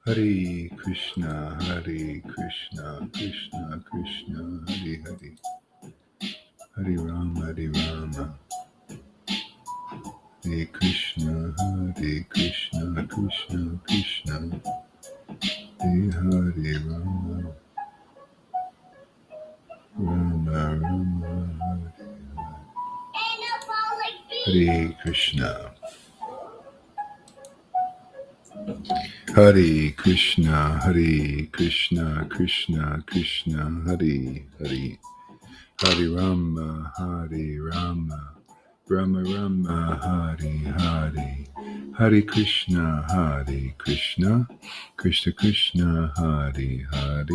Hare Krishna, Krishna Krishna, Hare Hare, Hare Rama, Hare Krishna, Krishna Krishna, Hare Rama, Rama, Hare Krishna. Hare Krishna, Krishna Krishna, Hare Hare, Hare Rama, Rama Rama, Hare Hare, Hare Krishna, Krishna Krishna, Hare Hare,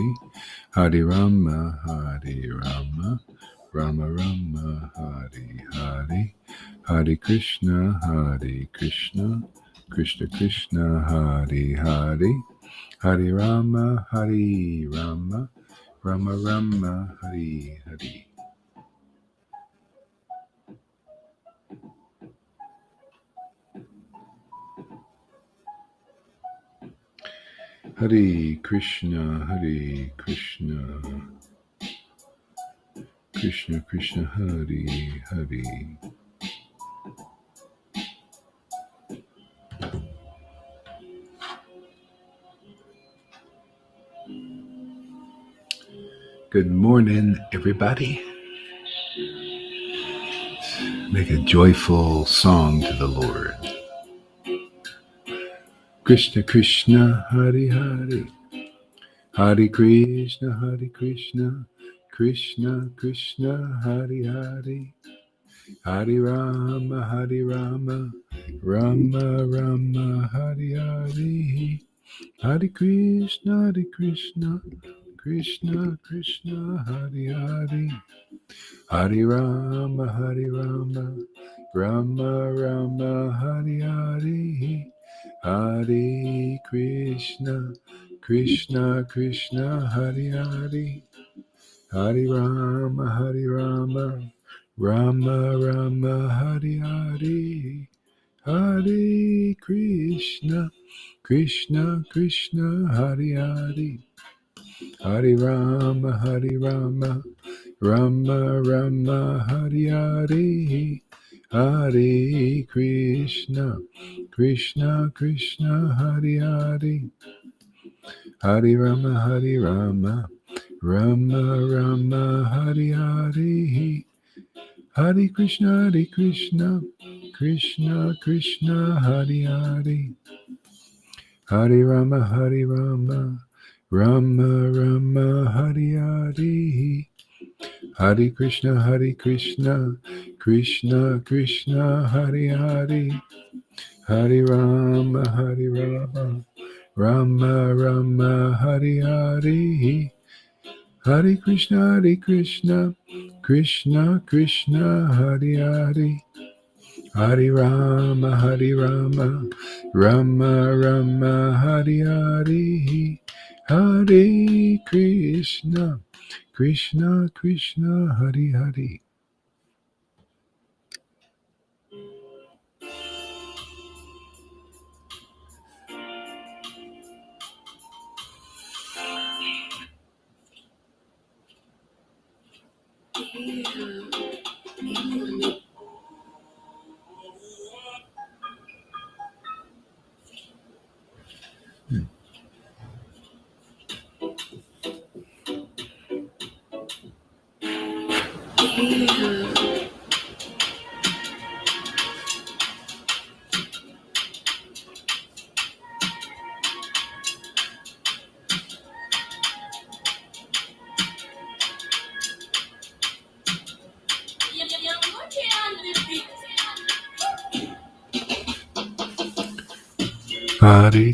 Hare Rama, Rama Rama, Hare Hare, Hare Krishna, Krishna Krishna, Hare Hare, Hare Rama, Rama Rama, Hare Hare. Hare Krishna, Krishna Krishna, Hare Hare. Good morning, everybody. Make a joyful song to the Lord. Krishna Krishna, Hare Hare, Hare Krishna, Krishna Krishna, Hare Hare, Hare Rama, Rama Rama, Hare Hare, Hare Krishna, Krishna Krishna, Hare Hare, Hare Rama, Rama Rama, Hare Hare, Hare Krishna, Krishna Hare Hare, Hare Rama, Rama Rama, Hare Hare, Hare Krishna, Krishna Hare Hare, Hare Rama, Rama Rama, Hare Hare, Hare Krishna, Krishna Hare Hare, Hare Rama, Rama Rama, Hare Hare, Hare Krishna, Krishna Hare Hare, Hare Rama, Rama Rama, Hare Hare, Hare Krishna, Krishna Hare Hare, Hare Rama, Rama Rama, Hare Hare, Hare Krishna, Krishna Hare Hare, Hare Rama, Rama Rama, Hare Hare, Hare Krishna, Krishna Hare Hare. Hare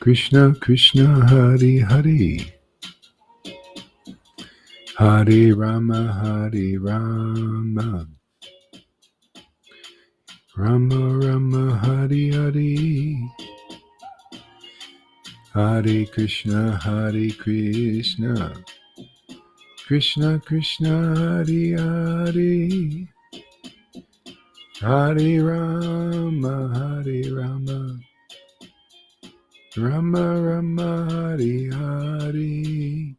Krishna, Krishna Hare Hare, Hare Rama, Rama Rama, Hare Hare, Hare Krishna, Krishna Hare Hare, Hare Rama, Hare Rama, Rama Rama, Hare Hare,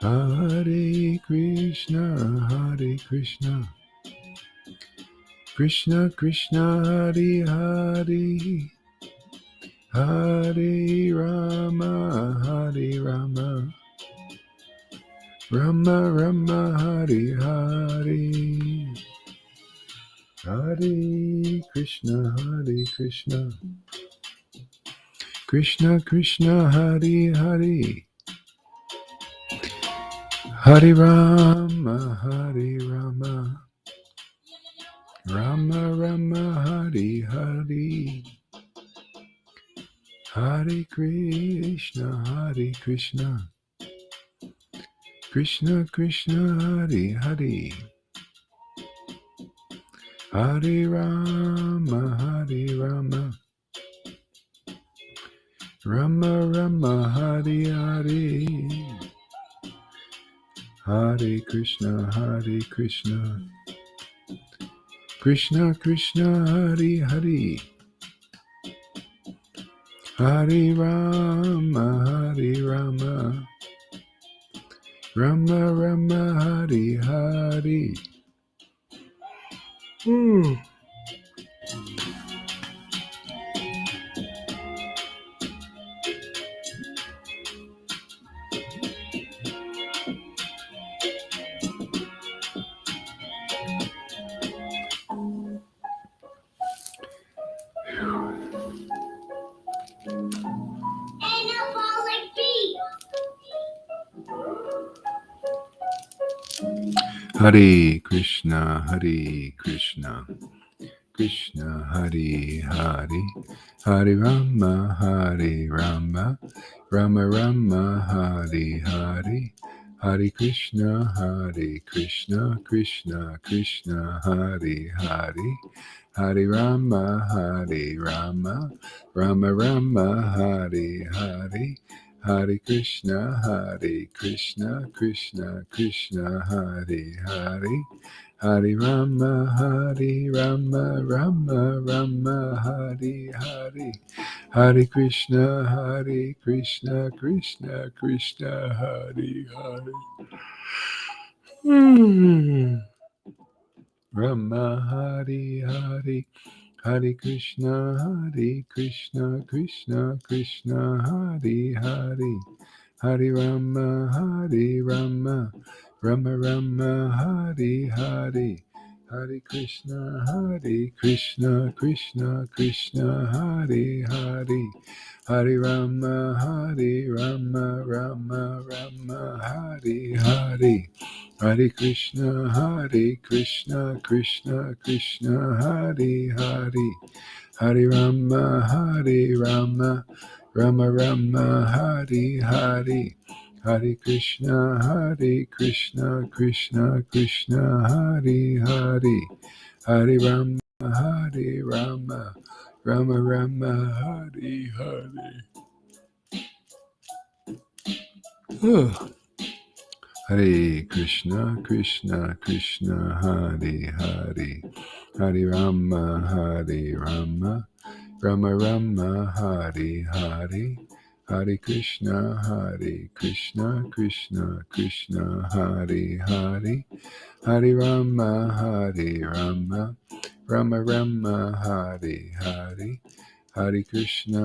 Hare Krishna, Hare Krishna, Krishna Krishna, Hare Hare, Hare Rama, Hare Rama, Rama Rama, Hare Hare, Hare Krishna, Hare Krishna, Krishna Krishna, Hare Hare, Hare Rama, Hare Rama, Rama Rama, Hare Hare, Hare Krishna, Hare Krishna, Krishna Krishna, Hare Hare, Hare Rama, Hare Rama, Rama Rama, Hare Hare, Hare Krishna, Hare Krishna, Krishna Krishna, Hare Hare, Hare Rama, Hare Rama, Rama Rama, Hare Hare. Hare Krishna, Hare Krishna, Krishna Hare Hare, Hare Rama, Hare Rama, Rama Rama, Hare Hare, Hare Krishna, Krishna Krishna, Hare Hare, Hare Rama, Rama Rama, Hare Hare, Hare Krishna, Krishna Krishna, Hare Hare, Hare Rama, Rama Rama, Hare Hare, Hare Krishna, Krishna Krishna, Hare Hare. Rama, Hare Hare, Hare Krishna, Krishna Krishna, Hare Hare, Hare Rama, Rama Rama, Hare Hare, Hare Krishna, Krishna Krishna, Hare Hare, Hare Rama, Rama Rama, Hare Hare, Hare Krishna, Krishna Krishna, Hare Hare, Hare Rama, Rama Rama, Hare Hare, Hare Krishna, Krishna Krishna, Hare Hare, Hare Rama, Rama Rama, Hare Hare. Hare Krishna, Krishna Krishna, Hare Hare, Hare Rama, Rama Rama, Hare Hare, Hare Krishna, Krishna Krishna, Hare Hare, Hare Rama, Rama Rama, Hare Hare, Hare Krishna,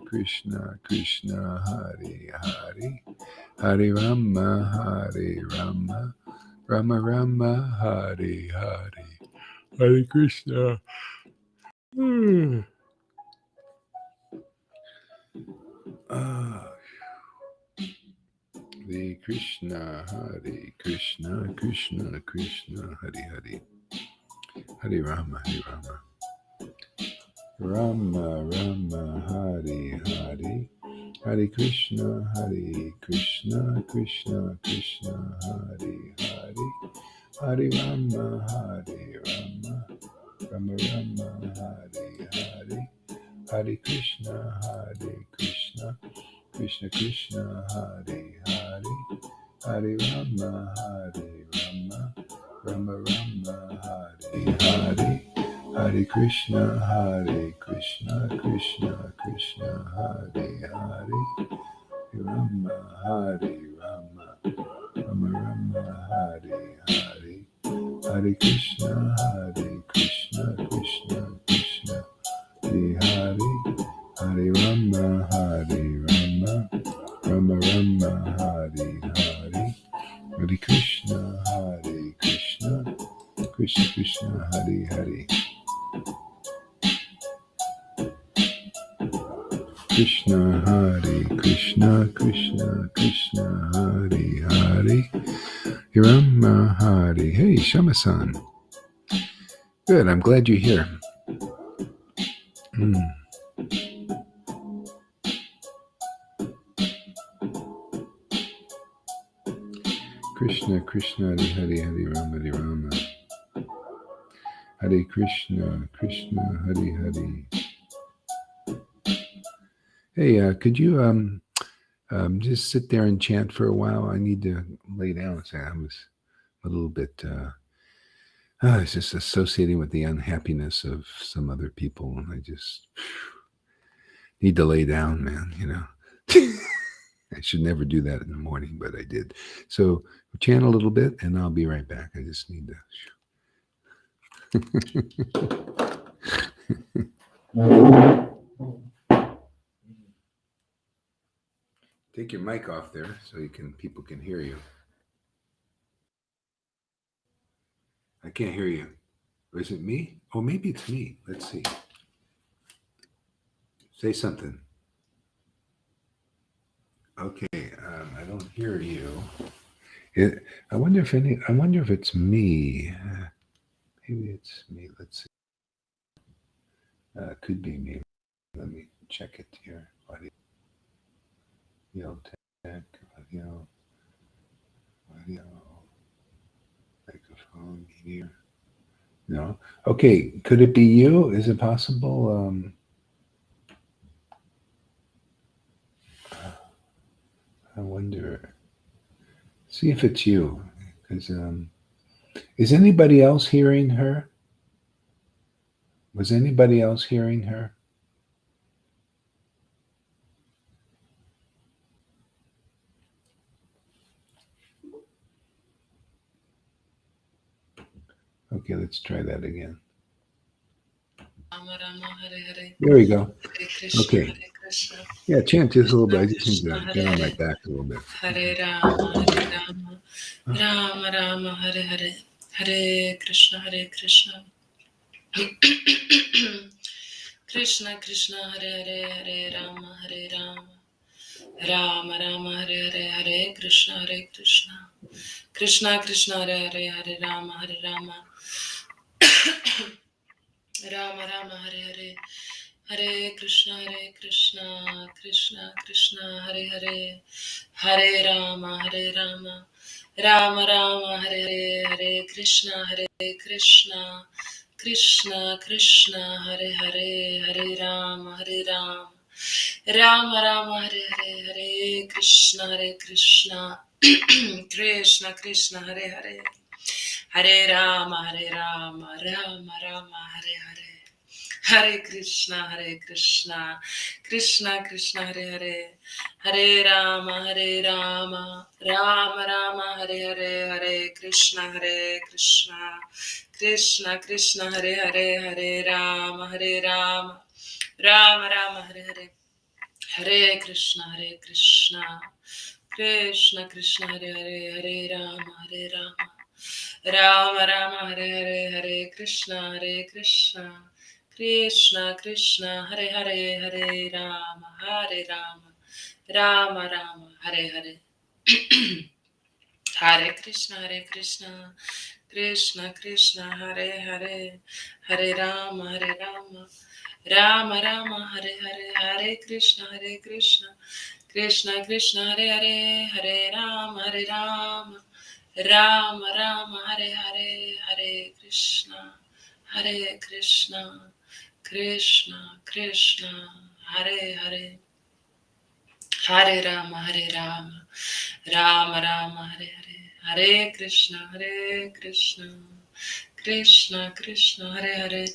Krishna Krishna, Hare Hare, Hare Rama, Rama Rama, Hare Hare, Hare Krishna. Hare Krishna, Krishna Krishna, Hare Hare, Hare Rama, Rama Rama, Hare Hare, Hare Krishna, Krishna Krishna, Hare Hare, Hare Rama, Rama Rama, Hare Hare, Hare Krishna, Krishna Krishna, Hare Hare, Hare Rama, Rama Rama, Hare Hare Krishna, Krishna Krishna, Hare Hare, Rama, Hare Rama, Rama Rama, Hare Hare, Hare Krishna, Krishna Krishna, Hare Hare, Hare Rama, Rama Rama, Hare Hare, Hare Krishna, Krishna Krishna, Hare Hare. Krishna, Hare Krishna, Krishna Krishna, Hare Hare, Rama, Hare. Hey, Shama-san. Good, I'm glad you're here. Krishna, Krishna, Hare Hare, Hare Rama, Hare Krishna, Krishna, Hare Hare. Hey, could you just sit there and chant for a while? I need to lay down. I was a little bit, it's just associating with the unhappiness of some other people, and I just need to lay down, man, you know. I should never do that in the morning, but I did. So chant a little bit, and I'll be right back. I just need to... Take your mic off there so people can hear you. I can't hear you. Or is it me? Oh, maybe it's me. Let's see. Say something. Okay, I don't hear you. I wonder if it's me. Maybe it's me. Let's see. Could be me. Let me check it here. Audio tech, audio, microphone here. No. Okay. Could it be you? Is it possible? I wonder. See if it's you. Because is anybody else hearing her? Was anybody else hearing her? Okay, let's try that again. There we go. Okay. Yeah, chant just a little bit. I just need to get on my back a little bit. Hare Rama, Rama Rama, Hare Hare, Hare Krishna, Krishna Krishna, Hare Hare, Hare Rama, Rama Rama, Hare Hare, Hare Krishna, Krishna Krishna, Hare Hare, Hare Rama, Rama Rama, Hare Hare, Hare Krishna, Krishna Krishna, Hare Hare, Hare Rama, Rama Rama, Hare Hare, Hare Krishna, Krishna Krishna, Hare Hare, Hare Rama, Rama Rama, Hare Hare, Hare Krishna, Krishna Krishna, Hare Hare, Hare Rama, Rama Rama, Hare Hare. Hare Krishna, Krishna Krishna, Hare Hare, Hare Rama, Rama Rama, Hare Hare, Hare Krishna, Krishna Krishna, Hare Hare, Hare Rama, Rama Rama, Hare Hare, Hare Krishna, Krishna Krishna, Hare Hare, Hare Rama, Rama Rama, Hare Hare, Hare Krishna, Krishna Krishna, Hare Hare, Hare Rama, Rama Rama, Hare Hare. Hare Krishna, Krishna Krishna, Hare Hare, Hare Rama, Rama Rama, Hare Hare, Hare Krishna, Krishna Krishna, Hare Hare, Hare Rama, Rama Rama, Hare Hare, Hare Krishna, Krishna Krishna, Hare Hare, Hare Rama, Rama Rama, Hare Hare, Hare Krishna, Krishna Krishna, Hare Hare,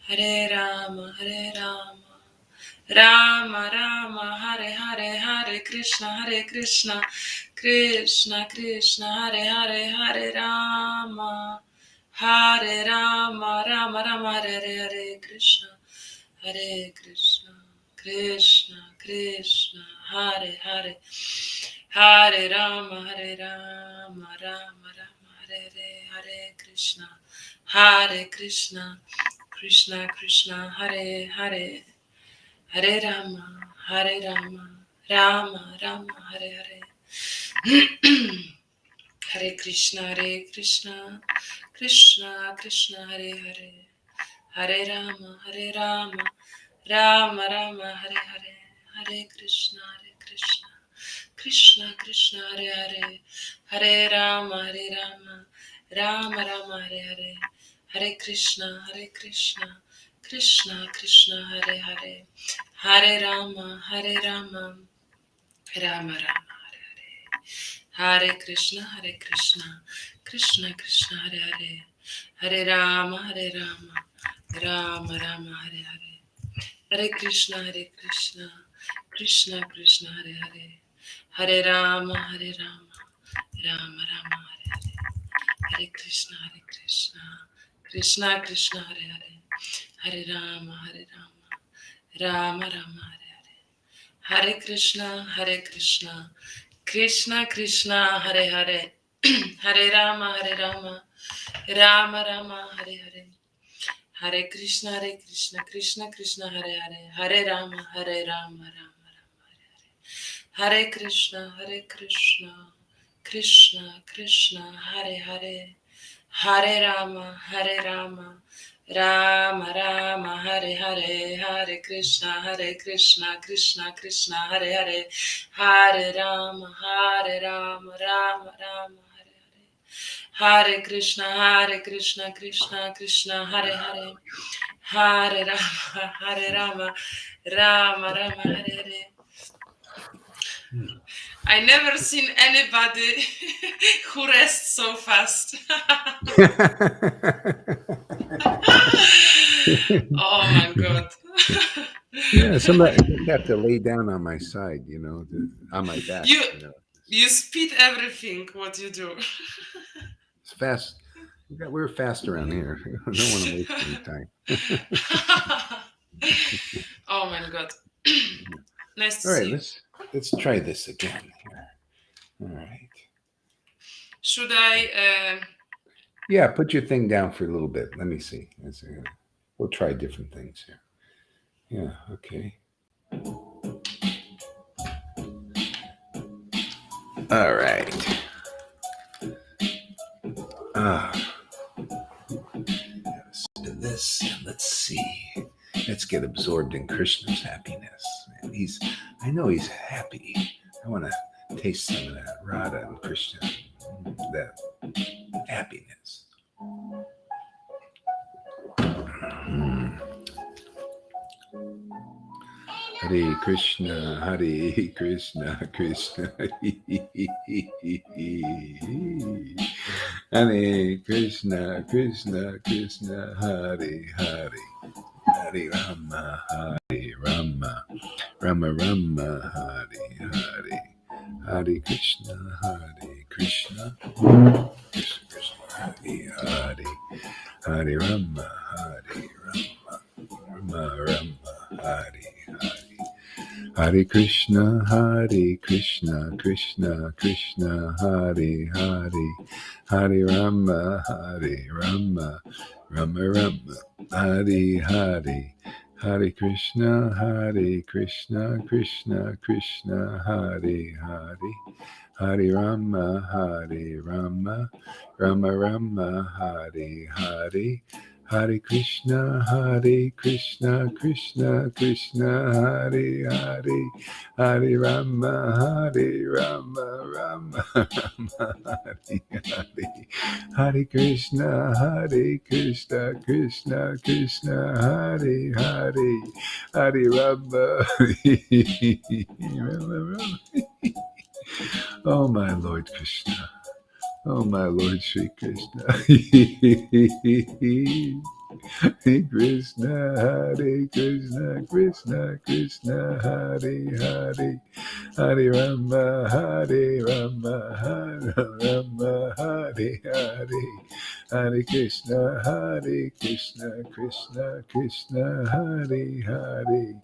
Hare Rama, Hare Rama, Rama Rama, Hare Hare, Hare Krishna, Krishna Krishna, Hare Rama, Hare Rama, Rama Rama, Hare Krishna, Krishna Krishna, Hare Hare, Hare Rama, Rama Rama, Hare Krishna, Krishna Krishna, Hare Rama, Rama Rama, Hare Hare Krishna, Krishna Krishna, Hare Rama, Rama Rama, Hare Krishna, Krishna Krishna, Hare Rama, Rama Rama, Hare Krishna, Krishna Krishna, Hare Rama, Rama Rama, Hare Krishna, Krishna Krishna, Hare Rama, Rama Rama, Hare Krishna, Krishna Krishna, Hare Rama, Rama Rama, Hare Krishna, Krishna Krishna, Hare Rama, Rama Rama, Hare Krishna, Krishna Krishna, Hare Hare, Hare Rama, Rama Rama, Hare Hare Krishna, Krishna Krishna, Hare Hare, Hare Rama, Rama Rama, Hare Krishna, Krishna Krishna, Hare Hare, Hare Rama, Rama Rama, Hare Hare, Hare Krishna, Krishna Krishna, Hare Hare, Hare Rama, Rama Rama, Hare Krishna, Krishna Krishna, Hare Hare, Hare Rama, Rama Rama, Hare Hare. I never seen anybody who rests so fast. Oh my God. Yeah, somebody have to lay down on my side, on my back. You speed everything what you do. It's fast. We're fast around here. I don't want to waste any time. Oh my God. Nice to All right, see you. let's try this again here. All right. Should I? Yeah, put your thing down for a little bit. Let me see. We'll try different things here. Yeah. Okay. All right. Let's do this. Let's see. Let's get absorbed in Krishna's happiness. I know he's happy. I want to taste some of that Radha and Krishna, that happiness. Hare Krishna, Hare Krishna, Krishna. Hare Krishna, Krishna Krishna, Hare Hare. Hare Rama, Hare Rama, Rama Rama, Hare Hare. Hare Krishna, Hare Krishna, Krishna Krishna, Hare Hare. Hare Rama, Hare Rama, Rama Rama, Hare Hare. Hare Krishna, Krishna Krishna, Hare Hare. Hare Rama, Rama Rama, Hare Hare. Hare Krishna, Krishna Krishna, Hare Hare. Hare Rama, Rama Rama, Hare Hare. Hare Krishna, Krishna Krishna, Hare Hare. Hare Rama, Rama Rama, Hare Hare. Hare Krishna, Krishna Krishna, Hare Hare. Hare Rama, Rama Rama. Oh my Lord Krishna. Oh my Lord Sri Krishna. Hare Krishna, Hare Krishna, Krishna Krishna, Hare Hare, Hare Rama, Hare Rama, Hare Rama, Hare Hare, Hare Krishna, Hare Krishna, Krishna Krishna, Hare Hare,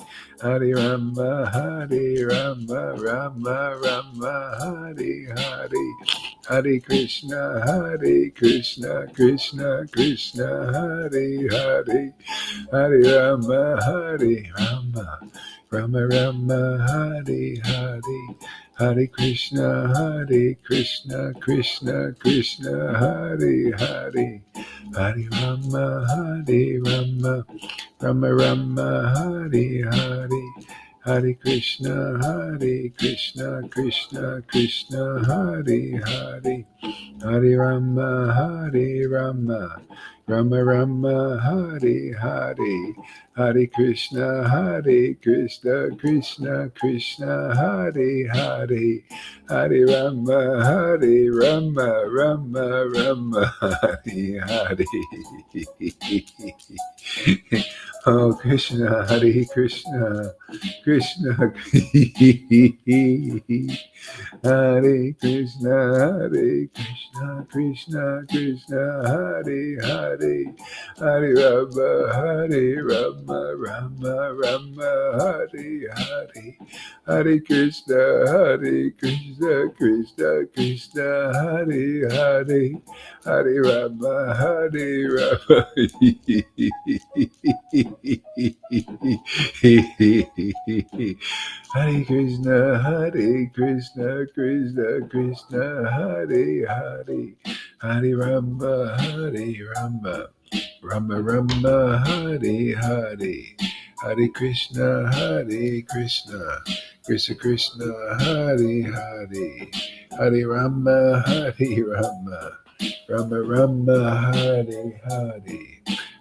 Hare Rama, Hare Rama, Rama Rama, Hare Hare, Hare Krishna, Hare Krishna, Krishna Krishna, Hare Hare, Hare Rama, Hare Rama, Rama Rama, Hare Hare, Hare Krishna, Hare Krishna, Krishna Krishna, Hare Hare, Hare Rama, Hare Rama, Rama Rama, Hare Hare, Hare Krishna, Hare Krishna, Krishna Krishna, Hare Hare, Hare Rama, Hare Rama, Rama Rama, Hare Hare, Hare Krishna, Hare Krishna, Krishna Krishna, Hare Hare, Hare Rama, Hare Rama, Rama Rama, Hare Hare. Oh Krishna, Hare Krishna, Krishna Hare Krishna, Hare Krishna, Krishna Krishna, Hare Hare, Hare Rama, Hare Rama, Rama Rama, Hare Hare, Hare Krishna, Hare Krishna, Krishna Krishna, Hare Hare, Hare Rama, Hare Rama. Hare Krishna, Hare Krishna, Krishna Krishna, Hare Hare, Hare Rama, Hare Rama, Rama Rama, Hare Hare, Hare Krishna, Hare Krishna, Krishna Krishna, Hare Hare, Hare Rama, Hare Rama, Rama Rama, Hare Hare,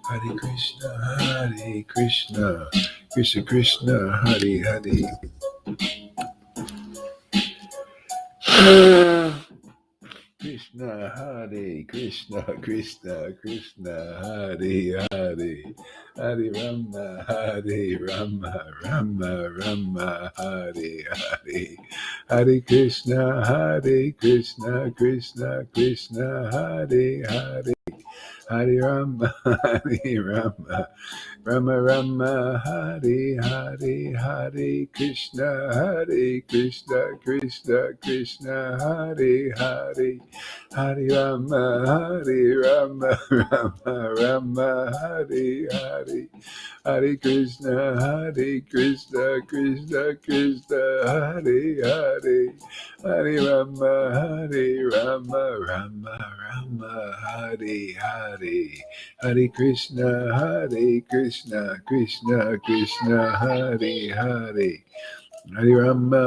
Hare Krishna, Hare Krishna, Krishna Krishna, Hare Hare. Krishna, Hare Krishna, Krishna Krishna, Hare Hare, Hare Rama, Hare Rama, Rama Rama, Hare Hare, Hare Krishna, Hare Krishna, Krishna Krishna, Hare Hare, Hare Rama, Hare Rama, Rama Rama, Hare Hare, Hare Krishna, Hare Krishna, Krishna Krishna, Hare Hare, Hare Rama, Hare Rama, Rama Rama, Hare Hare, Hare Krishna, Hare Krishna, Krishna Krishna, Hare Hare, Hare Rama, Hare Rama, Rama Rama, Hare Hare, Hare Krishna, Hare Krishna, Krishna Krishna, Hare Hare, Hare Rama,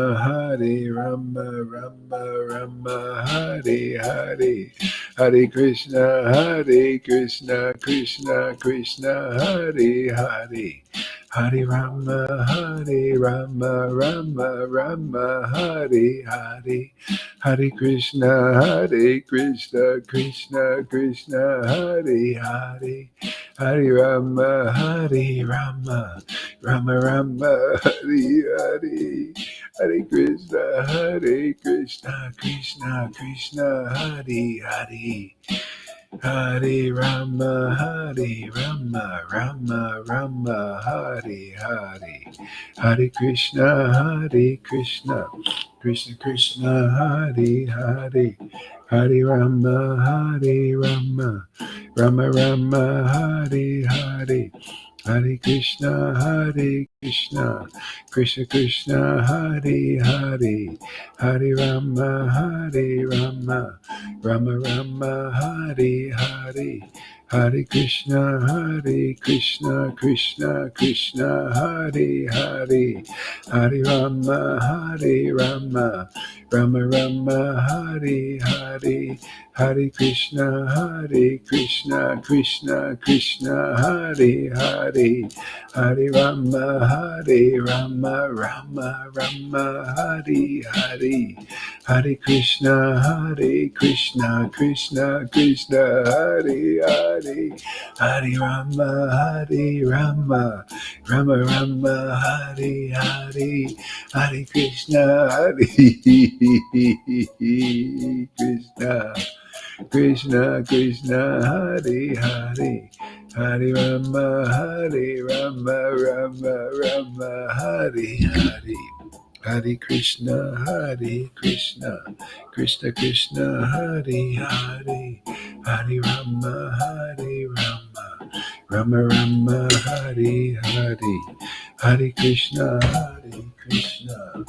Hare Rama, Rama Rama, Hare Hare, Hare Krishna, Hare Krishna, Krishna Krishna, Hare Hare, Hare Rama, Hare Rama, Rama Rama, Hare Hare, Hare Krishna, Hare Krishna, Krishna Krishna, Hare Hare, Hare Rama, Hare Rama, Rama Rama, Hare Hare, Hare Krishna, Hare Krishna, Krishna Krishna, Hare Hare, Hare Rama, Hare Rama, Rama Rama, Hare Hare, Hare Krishna, Hare Krishna, Krishna Krishna, Hare Hare, Hare Rama, Hare Rama, Rama Rama, Hare Hare, Hare Krishna, Hare Krishna, Krishna Krishna, Hare Hare, Hare Rama, Hare Rama, Rama Rama, Hare Hare, Hare Krishna, Hare Krishna, Krishna Krishna, Hare Hare, Hare Rama, Hare Rama, Rama Rama, Hare Hare, Hare Krishna, Hare Krishna, Krishna Krishna, Hare Hare, Hare Rama, Hare Rama, Rama Rama, Hare Hare, Hare Krishna, Krishna Krishna, Hare Hare, Hare, Hare Rama, Hare Rama, Rama Rama, Hare Hare, Hare Krishna, Hare Krishna, Krishna Krishna, Hare Hare, Hare Rama, Hare Rama, Rama Rama, Hare Hare. Hare Krishna, Hare Krishna, Krishna Krishna, Hare Hare, Hare Rama, Hare Rama, Rama Rama, Hare Hare, Hare Krishna, Hare Krishna.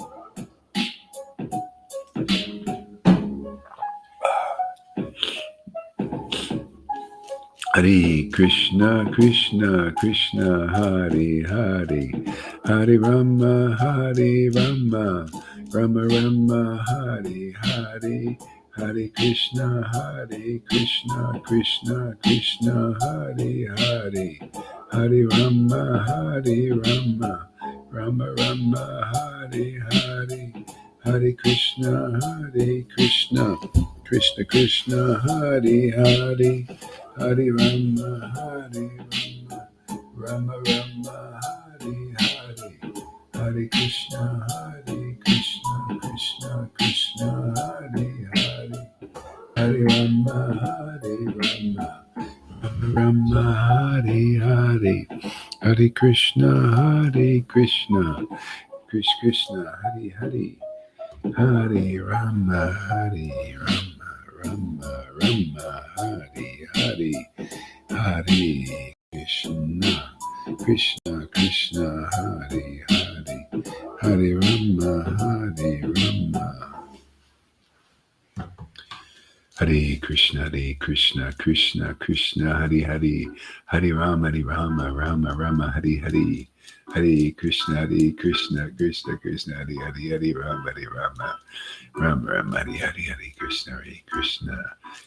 Hare Krishna, Krishna Krishna, Hare Hare, Hare Rama, Hare Rama, Rama Rama, Hare Hare, Hare Krishna, Hare Krishna, Krishna Krishna, Hare Hare, Hare Rama, Hare Rama, Rama Rama, Hare Hare, Hare Krishna, Hare Krishna, Krishna Krishna, Hare Hare, Hare Rama, Hare Rama, Rama Rama, Hare Hare, Hare Krishna, Hare Krishna, Krishna Krishna, Hare Hare, Hare Rama, Hare Rama, Rama Rama, Hare Hare, Hare Krishna, Hare Krishna, Krishna Krishna, Hare Hare, Hare Rama, Hare Rama, Rama Rama, Hare Hare, Hare Krishna, Krishna Krishna, Hare Hare, Hare Rama, Hare Rama, Hare Krishna, Krishna Krishna, Hare Hare, Hare Rama, Rama Rama, Hare Hare, Hare Krishna, Krishna Krishna, Hare Hare, Hare Rama, Ram Ram Hare Hare, Hare Krishna, Hare Krishna,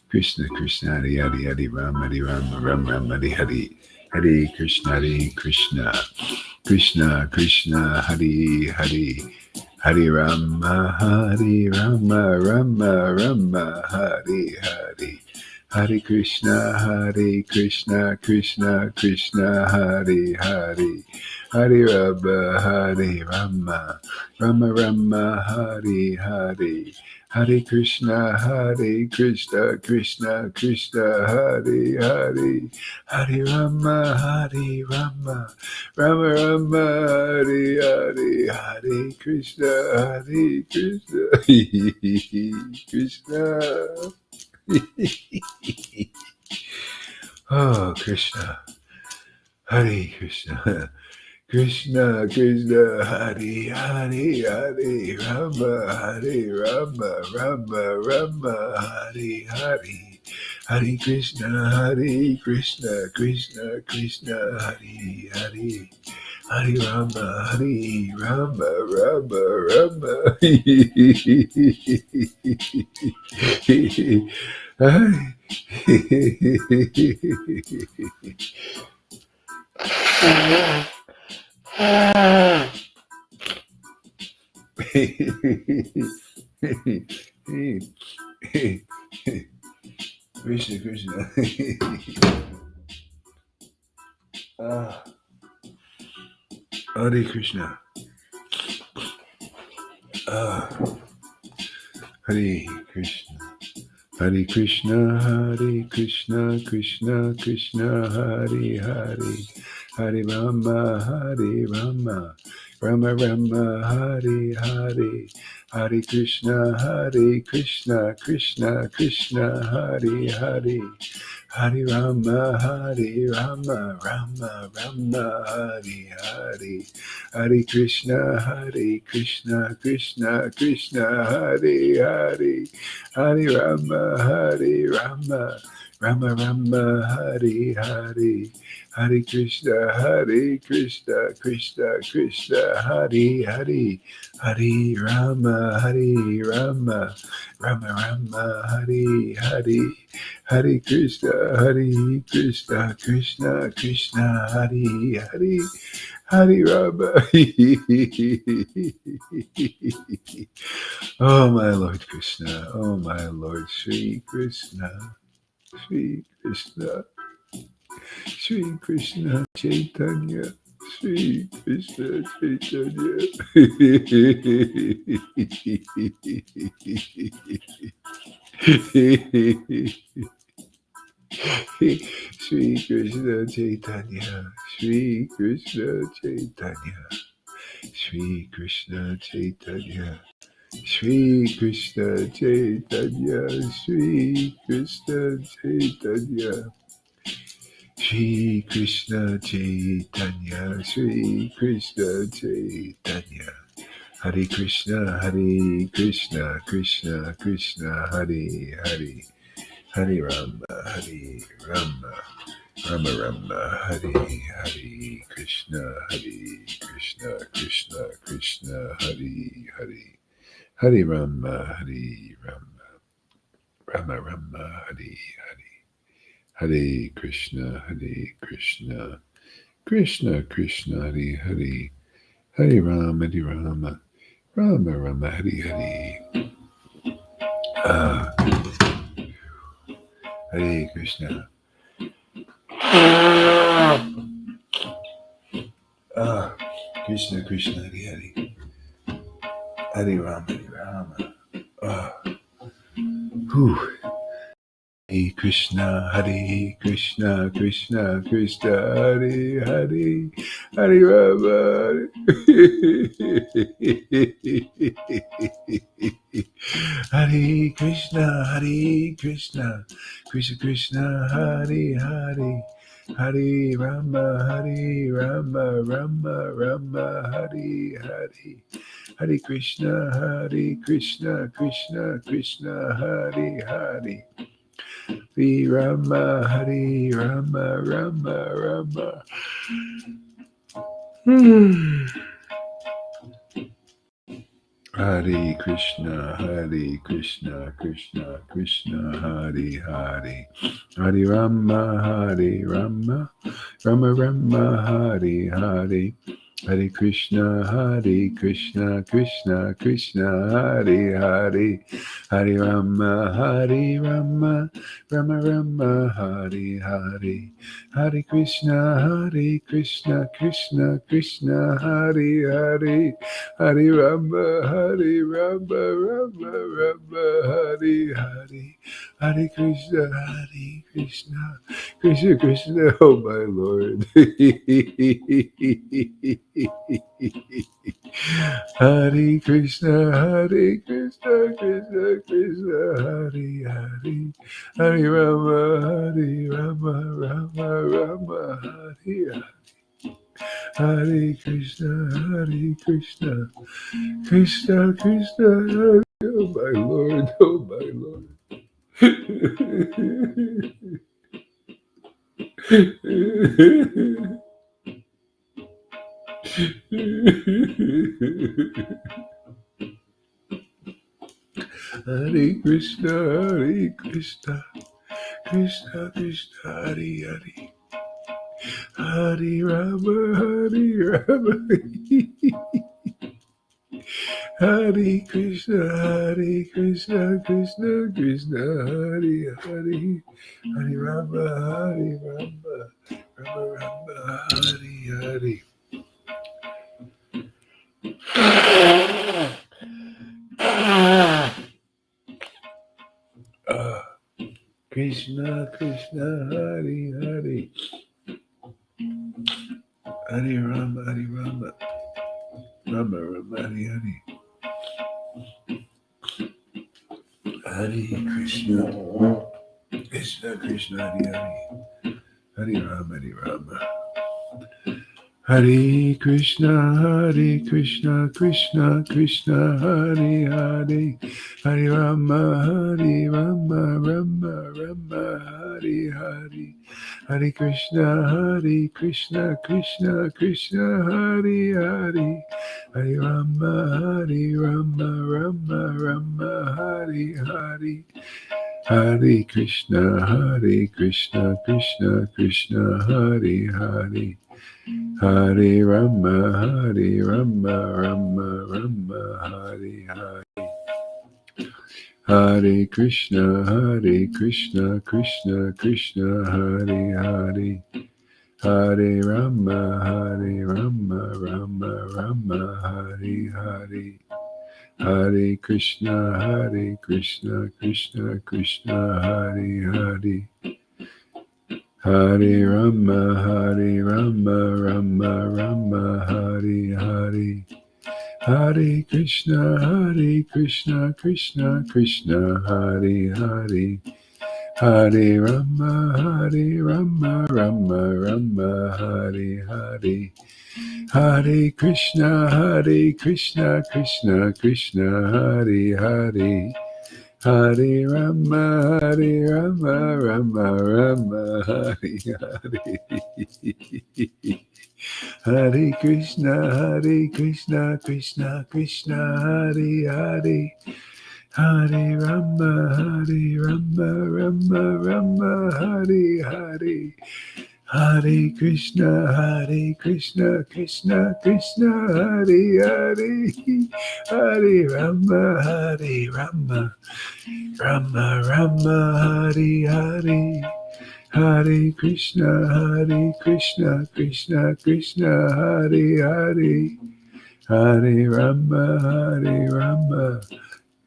Krishna Krishna, Hare Hare, Hare Ram, Ram Ram Hare Hare, Hare Krishna, Krishna Krishna, Hare Hare, Hare Rama, Hare Rama, Rama Rama, Hare Hare, Hare Krishna, Krishna Krishna, Hare Hare, Hare Rama, Hare Rama, Rama Rama, Hare Hare, Hare Krishna, Krishna Krishna, Hare Hare, Hare Rama, Hare Rama, Rama Rama, Hare Hare, Hare Krishna, Krishna. Oh, Krishna, Hare Krishna, Krishna Krishna, Hare Hare, Hare Rama, Hare Rama, Rama Rama, Hare Hare, Hare Krishna, Krishna Krishna, Hare Hare, Hare Rama, Hare Rama, Rama Rama. Krishna Krishna. Hare Krishna. Hare Krishna. Hare Krishna, Hare Krishna, Krishna Krishna, Hare Hare, Hare Rama, Hare Rama, Rama Rama, Hare Hare, Hare Krishna, Krishna Krishna, Hare Hare, Hare Rama, Hare Rama, Rama Rama, Hare Hare, Hare Krishna, Krishna Krishna, Hare Hare, Hare Rama, Hare Rama, Rama Rama, Hare Hare, Hare Krishna, Krishna Krishna, Hare Hare, Hare Rama, Hare Rama, Rama Rama, Hare Hare, Hare Krishna, Krishna Krishna, Hare Hare, Hare Rama. Oh, my Lord Krishna. Oh, my Lord Sri Krishna. Sri Krishna. Shri Krishna Chaitanya. Shri Krishna Chaitanya. Shri Krishna Chaitanya. Shri Krishna Chaitanya. Shri Krishna Chaitanya. Shri Krishna Chaitanya, Shri Krishna Chaitanya, Shri Krishna Chaitanya, Shri Krishna Chaitanya. Hare Krishna, Hare Krishna, Krishna Krishna, Hare Hare, Hare Rama, Hare Rama, Rama Rama, Hare Hare, Krishna Krishna, Krishna Krishna, Hare Hare. Hare Rama, Hare Rama, Rama Rama, Hare Hare, Hare Krishna, Krishna Krishna, Hare Hare, Hare Rama, Rama Rama, Hare Hare. Ah, Hare Krishna. Ah, Krishna Krishna, Hare Hare, Hare Rama, Ah, whew. Hare Krishna, Krishna Krishna, Hare Hare, Hare Rama. Hare Krishna, Krishna Krishna, Hare Hare, Hare Rama, Rama Rama, Hare Hare. Hare Krishna, Krishna Krishna, Hare Hare. Hare Rama, Rama. Hmm. Hare Krishna, Krishna Krishna, Hare Hare. Hare Rama, Rama, Hare Hare. Hare Krishna, Krishna Hare Hare. Hare Rama, Rama, Hare Hare. Hare Krishna, Krishna Hare Hare. Hare Rama, Hare Hare. Hare Krishna, Krishna, oh my Lord. Hare Krishna, Krishna, Hare Hare. Hare Rama, Hare Hare. Hare Krishna, Krishna, Hare. Oh my Lord, oh my Lord. Hare Krishna, Krishna, Hare Hare. Hare Rama, Hare Krishna, Krishna, Hare Hare. Hare Rama, Rama, Hare Hare. Krishna, Hare Hare. Hare Rama, Rama, Hare Hare. Hare Krishna, Krishna, Hare Hare. Hare Rama, Hare Krishna, Krishna Hare Hare. Hare Rama, Rama, Hare Hare. Hare Krishna, Krishna Hare Hare. Hare Rama, Rama, Hare Hare. Hare Krishna, Krishna Hare Hare. Hare Rama, Rama, Hare Hare. Hare Krishna, Krishna Krishna, Hare Hare. Hare Rama, Rama Rama, Hare Hare. Hare Krishna, Krishna Krishna, Hare Hare. Hare Rama, Rama Rama, Hare Hare. Hare Krishna, Krishna Krishna, Hare Hare. Hare Rama, Rama Rama, Hare Hare. Hare Krishna, Krishna Krishna, Hare Hare. Hare Rama, Rama Rama, Hare Hare. Hare Krishna, Krishna Krishna, Hare Hare. Hare Rama, Rama Rama, Hare Hare. Hare Krishna, Krishna Krishna, Hare Hare. Hare Rama, Rama Rama, Hare Hare. Hare Krishna, Krishna Krishna, Hare Hare. Hare Rama,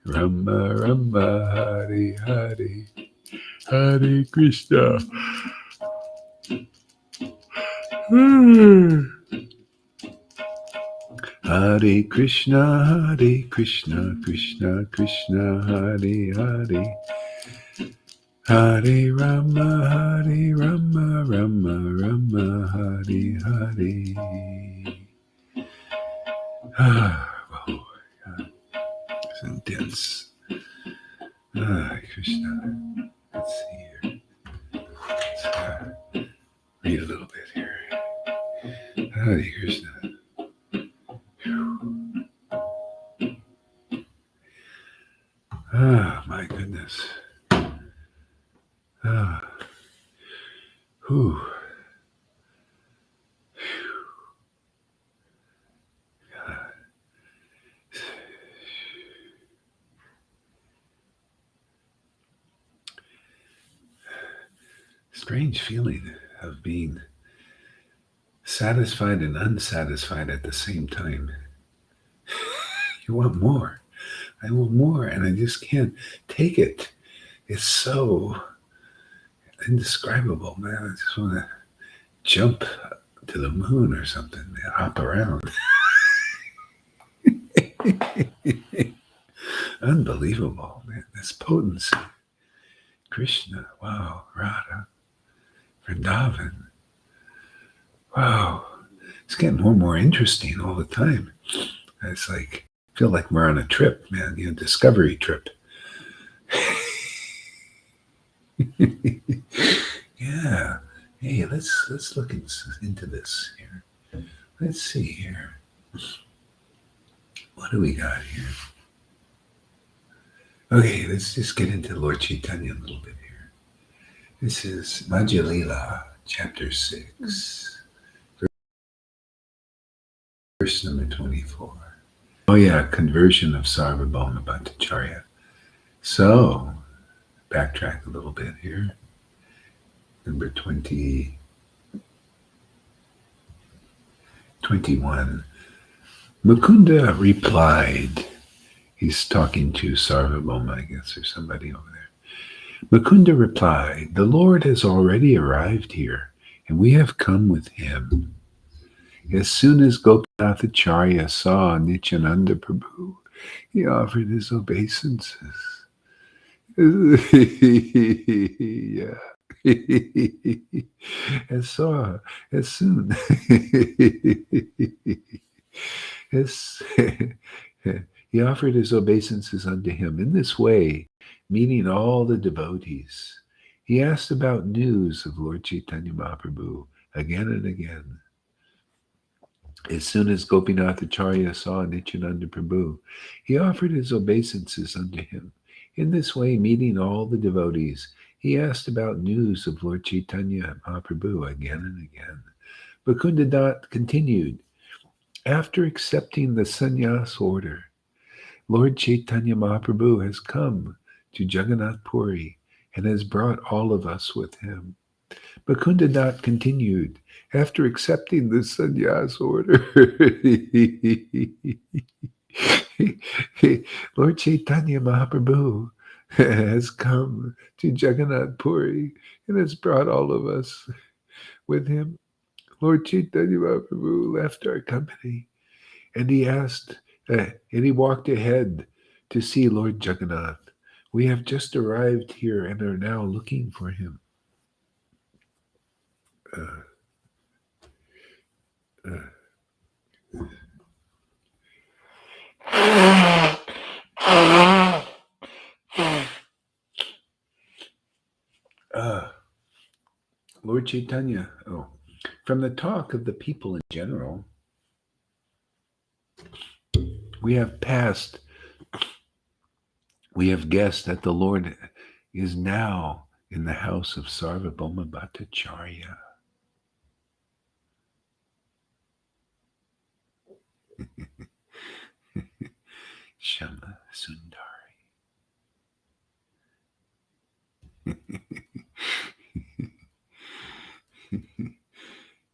Rama Rama, Hare Hare. Hare Krishna. Hare Krishna, Krishna Krishna, Hare Hare. Hare Rama, Rama Rama, Hare Hare. Wow, it's intense. Krishna. Let's see here. Let's read a little bit here. Hare Krishna. My goodness. Whew. Strange feeling of being satisfied and unsatisfied at the same time. You want more. I want more, and I just can't take it. It's so indescribable, man. I just want to jump to the moon or something, man, hop around. Unbelievable, man. This potency. Krishna, wow, Radha, Vrindavan. Wow. It's getting more and more interesting all the time. It's like, I feel like we're on a trip, man, discovery trip. Yeah. Hey, let's look into this here. Let's see here. What do we got here? Okay, let's just get into Lord Chaitanya a little bit here. This is Madhya Lila, chapter 6, verse number 24. Oh yeah, conversion of Sarvabhauma Bhattacharya. So, backtrack a little bit here. Number 21. Mukunda replied, he's talking to Sarvabhauma, I guess, or somebody over there. Mukunda replied, the Lord has already arrived here, and we have come with him. As soon as Gopinathacharya saw Nityananda Prabhu, he offered his obeisances. Yeah. As soon as he offered his obeisances unto him. In this way, meeting all the devotees, he asked about news of Lord Chaitanya Mahaprabhu again and again. As soon as Gopinathacharya saw Nityananda Prabhu, he offered his obeisances unto him. In this way, meeting all the devotees, he asked about news of Lord Chaitanya Mahaprabhu again and again. Mukunda continued, after accepting the sannyas order, Lord Chaitanya Mahaprabhu has come to Jagannath Puri and has brought all of us with him. Bakundadat continued, after accepting the sannyas order, Lord Chaitanya Mahaprabhu has come to Jagannath Puri and has brought all of us with him. Lord Chaitanya Mahaprabhu left our company and he walked ahead to see Lord Jagannath. We have just arrived here and are now looking for him. Uh, uh, Lord Chaitanya, from the talk of the people in general, we have guessed that the Lord is now in the house of Sarvabhauma Bhattacharya. Shama Sundari.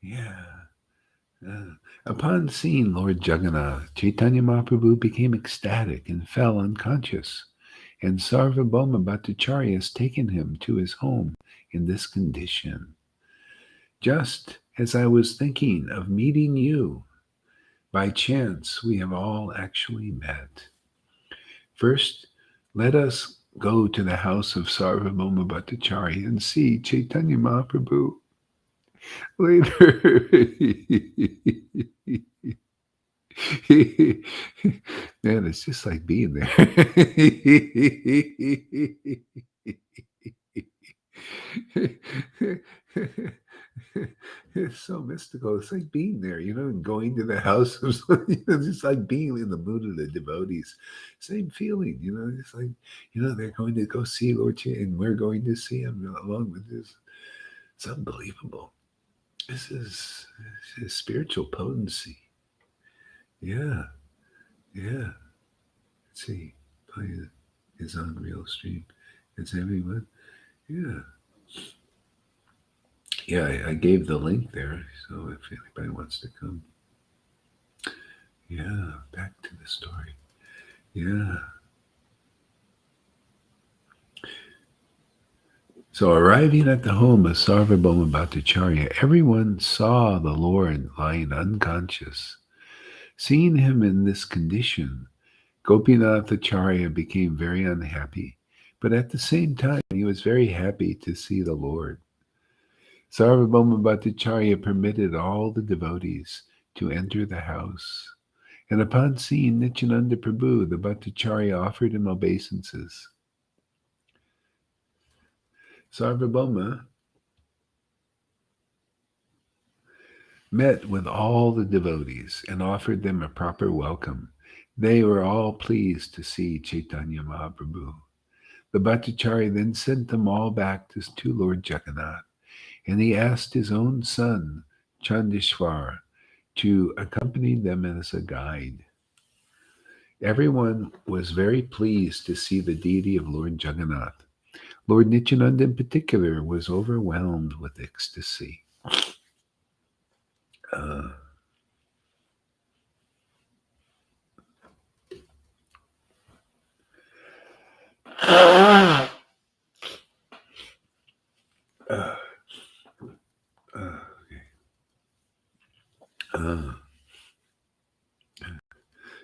Yeah. Upon seeing Lord Jagannath, Chaitanya Mahaprabhu became ecstatic and fell unconscious, and Sarvabhauma Bhattacharya has taken him to his home in this condition. Just as I was thinking of meeting you, by chance we have all actually met. First, let us go to the house of Sarvabhauma Bhattacharya and see Chaitanya Mahaprabhu. Later, man, it's just like being there. It's so mystical. It's like being there, and going to the house of just like being in the mood of the devotees. Same feeling, It's like, they're going to go see Lord Chaitanya, and we're going to see him along with this. It's unbelievable. This is spiritual potency. Yeah, yeah. Let's see, play is on real stream. Is everyone? Yeah. Yeah, I gave the link there, so if anybody wants to come. Yeah, back to the story. Yeah. So arriving at the home of Sarvabhauma Bhattacharya, everyone saw the Lord lying unconscious. Seeing him in this condition, Gopinath Acharya became very unhappy, but at the same time, he was very happy to see the Lord. Sarvabhauma Bhattacharya permitted all the devotees to enter the house, and upon seeing Nityananda Prabhu, the Bhattacharya offered him obeisances. Sarvabhauma met with all the devotees and offered them a proper welcome. They were all pleased to see Chaitanya Mahaprabhu. The Bhattacharya then sent them all back to Lord Jagannath, and he asked his own son, Chandishwar, to accompany them as a guide. Everyone was very pleased to see the deity of Lord Jagannath. Lord Nityananda in particular was overwhelmed with ecstasy. Uh, uh, uh, okay.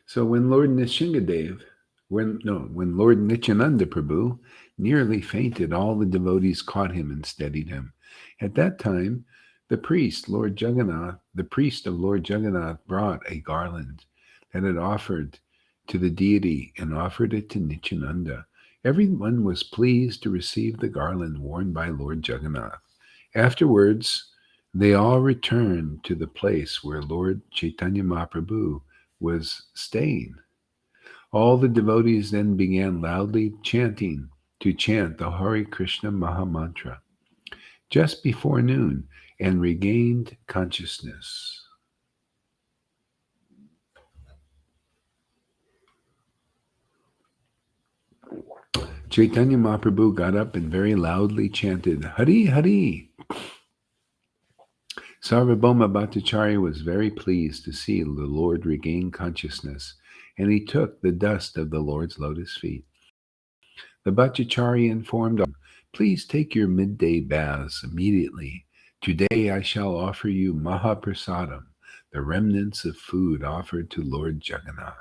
So when Lord Nishingadev, when Lord Nityananda Prabhu nearly fainted, all the devotees caught him and steadied him. At that time, the priest of Lord Jagannath brought a garland that had offered to the deity and offered it to Nityananda. Everyone was pleased to receive the garland worn by Lord Jagannath. Afterwards, they all returned to the place where Lord Chaitanya Mahaprabhu was staying. All the devotees then began loudly to chant the Hare Krishna Maha Mantra just before noon and regained consciousness. Chaitanya Mahaprabhu got up and very loudly chanted, Hari Hari. Sarvabhauma Bhattacharya was very pleased to see the Lord regain consciousness, and he took the dust of the Lord's lotus feet. The Bhattacharya informed him, Please take your midday baths immediately. Today I shall offer you maha prasadam, the remnants of food offered to Lord Jagannath.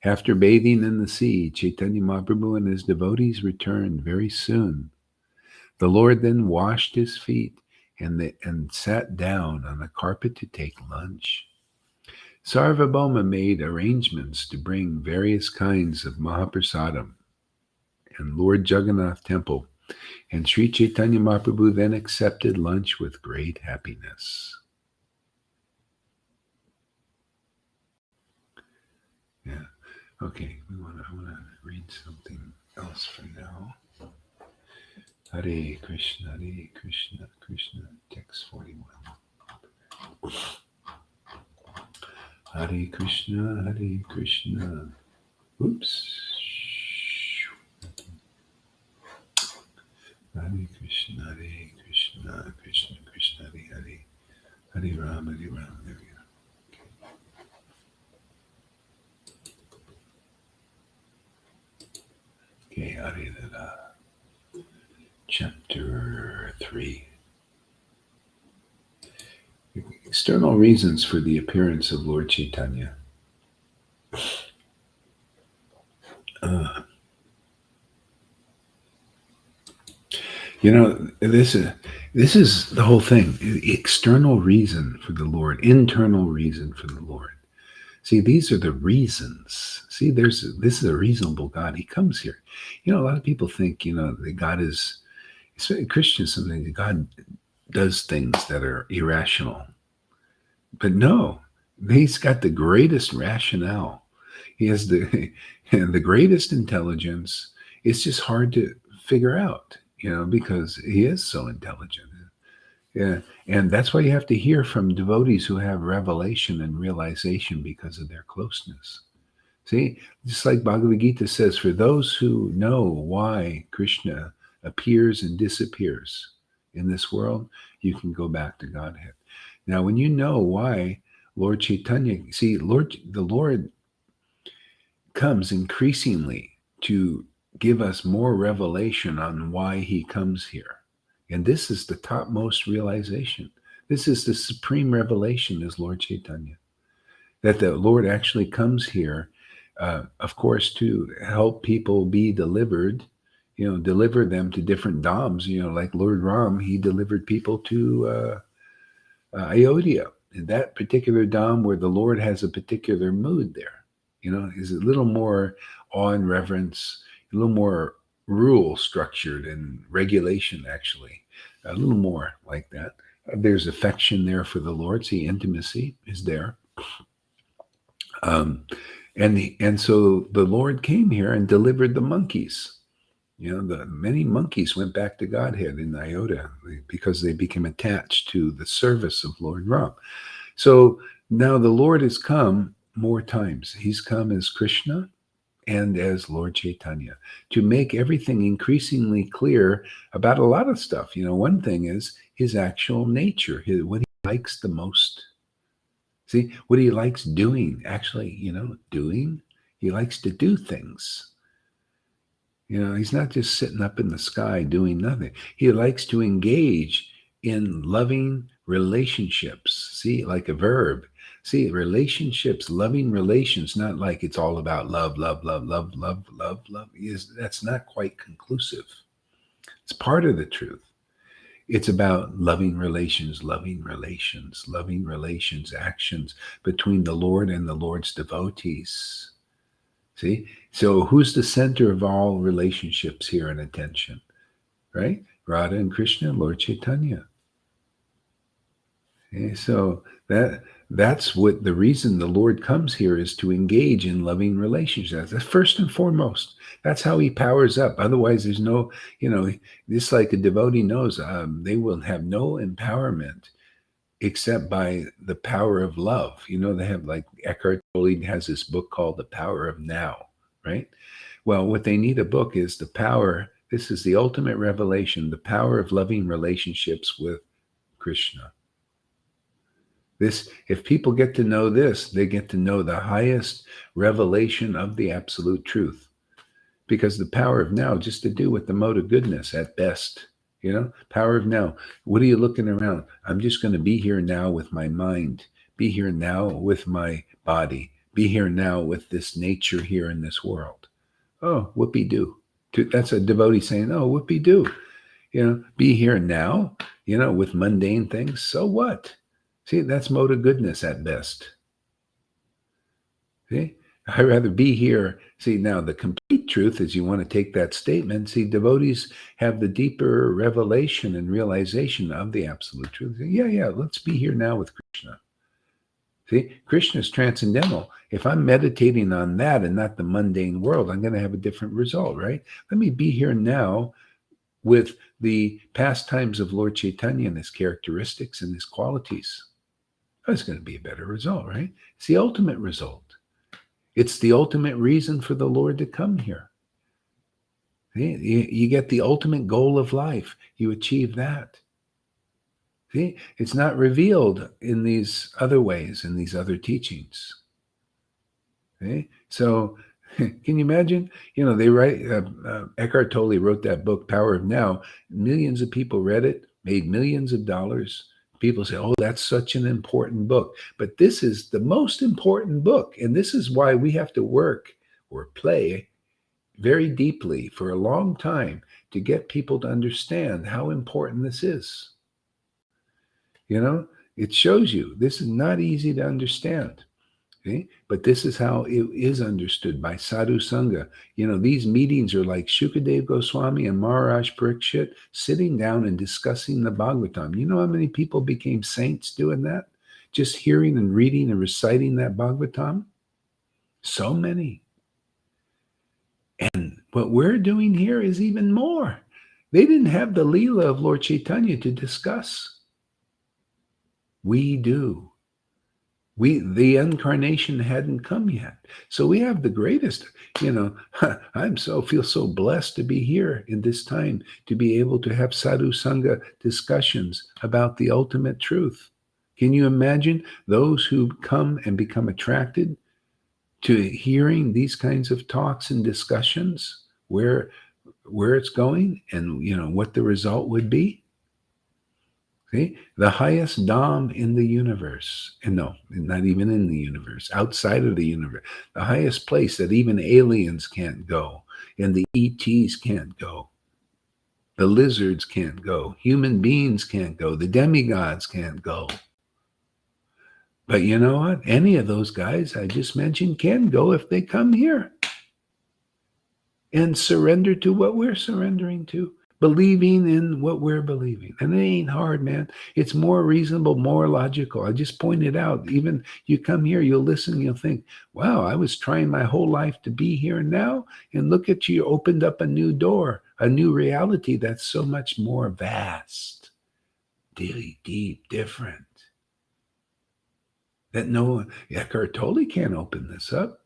After bathing in the sea, Chaitanya Mahaprabhu and his devotees returned very soon. The Lord then washed his feet and sat down on a carpet to take lunch. Sarvabhauma made arrangements to bring various kinds of Mahaprasadam and Lord Jagannath temple, and Sri Chaitanya Mahaprabhu then accepted lunch with great happiness. Yeah. Okay. I want to read something else for now. Hare Krishna, Krishna, text 41. Hare Krishna, Oops. Hare Krishna, Krishna, Krishna, Hare, Hare Rama, Hare Rama. There we go. Okay, Hare Dada. Chapter 3. External reasons for the appearance of Lord Chaitanya. This is the whole thing. External reason for the Lord, internal reason for the Lord. See, these are the reasons. See, this is a reasonable God. He comes here. A lot of people think, that God is, especially Christians, sometimes God does things that are irrational. But no, he's got the greatest rationale. He has the greatest intelligence. It's just hard to figure out, because he is so intelligent. Yeah. And that's why you have to hear from devotees who have revelation and realization because of their closeness. See, just like Bhagavad Gita says, for those who know why Krishna appears and disappears in this world, you can go back to Godhead. Now, when you know why Lord Chaitanya, see, the Lord comes increasingly to give us more revelation on why he comes here. And this is the topmost realization. This is the supreme revelation is Lord Chaitanya. That the Lord actually comes here, of course, to help people be delivered, deliver them to different dhams. Like Lord Ram, he delivered people to Ayodhya. In that particular dham where the Lord has a particular mood there. Is a little more awe and reverence, a little more rule structured and regulation, actually. A little more like that. There's affection there for the Lord. See, intimacy is there. And so the Lord came here and delivered the monkeys. The many monkeys went back to Godhead in Ayodhya because they became attached to the service of Lord Ram. So now the Lord has come more times. He's come as Krishna and as Lord Chaitanya to make everything increasingly clear about a lot of stuff. One thing is his actual nature, what he likes the most. See, what he likes doing, actually, doing, he likes to do things. He's not just sitting up in the sky doing nothing. He likes to engage in loving relationships. See, like a verb. See, relationships, loving relations, not like it's all about love, love, love, love, love, love, love. That's not quite conclusive. It's part of the truth. It's about loving relations, actions between the Lord and the Lord's devotees. See? So who's the center of all relationships here and attention? Right? Radha and Krishna, Lord Chaitanya. Okay, so that's what the reason the Lord comes here is to engage in loving relationships. That's first and foremost. That's how he powers up. Otherwise, there's no, just like a devotee knows, they will have no empowerment except by the power of love. They have like Eckhart Tolle has this book called The Power of Now, right? Well, what they need a book is the power. This is the ultimate revelation, the power of loving relationships with Krishna. This, if people get to know this, they get to know the highest revelation of the absolute truth. Because the power of now, just to do with the mode of goodness at best, power of now. What are you looking around? I'm just going to be here now with my mind, be here now with my body, be here now with this nature here in this world. Oh, whoopee doo. That's a devotee saying, oh, whoopee doo. Be here now, with mundane things. So what? See, that's mode of goodness at best. See, I'd rather be here. See, now the complete truth is you want to take that statement. See, devotees have the deeper revelation and realization of the absolute truth. Yeah, let's be here now with Krishna. See, Krishna is transcendental. If I'm meditating on that and not the mundane world, I'm going to have a different result, right? Let me be here now with the pastimes of Lord Chaitanya and his characteristics and his qualities. That's going to be a better result, right? It's the ultimate result. It's the ultimate reason for the Lord to come here. See, you get the ultimate goal of life. You achieve that. See, it's not revealed in these other ways, in these other teachings. Okay? So, can you imagine? They write, Eckhart Tolle wrote that book, Power of Now. Millions of people read it, made millions of dollars. People say, oh, that's such an important book. But this is the most important book. And this is why we have to work or play very deeply for a long time to get people to understand how important this is. It shows you this is not easy to understand. Okay? But this is how it is understood by Sadhu Sangha. These meetings are like Shukadev Goswami and Maharaj Parikshit sitting down and discussing the Bhagavatam. You know how many people became saints doing that? Just hearing and reading and reciting that Bhagavatam? So many. And what we're doing here is even more. They didn't have the Leela of Lord Chaitanya to discuss. We do. The incarnation hadn't come yet. So we have the greatest, feel so blessed to be here in this time, to be able to have Sadhu Sangha discussions about the ultimate truth. Can you imagine those who come and become attracted to hearing these kinds of talks and discussions, where it's going and, what the result would be? Okay? The highest Dham in the universe, and no, not even in the universe, outside of the universe, the highest place that even aliens can't go, and the ETs can't go, the lizards can't go, human beings can't go, the demigods can't go. But you know what? Any of those guys I just mentioned can go if they come here and surrender to what we're surrendering to. Believing in what we're believing. And it ain't hard, man. It's more reasonable, more logical. I just pointed out, even you come here, you'll listen, you'll think, wow, I was trying my whole life to be here now. And look at you, opened up a new door, a new reality that's so much more vast, really deep, different. That no Eckhart Tolle can't open this up.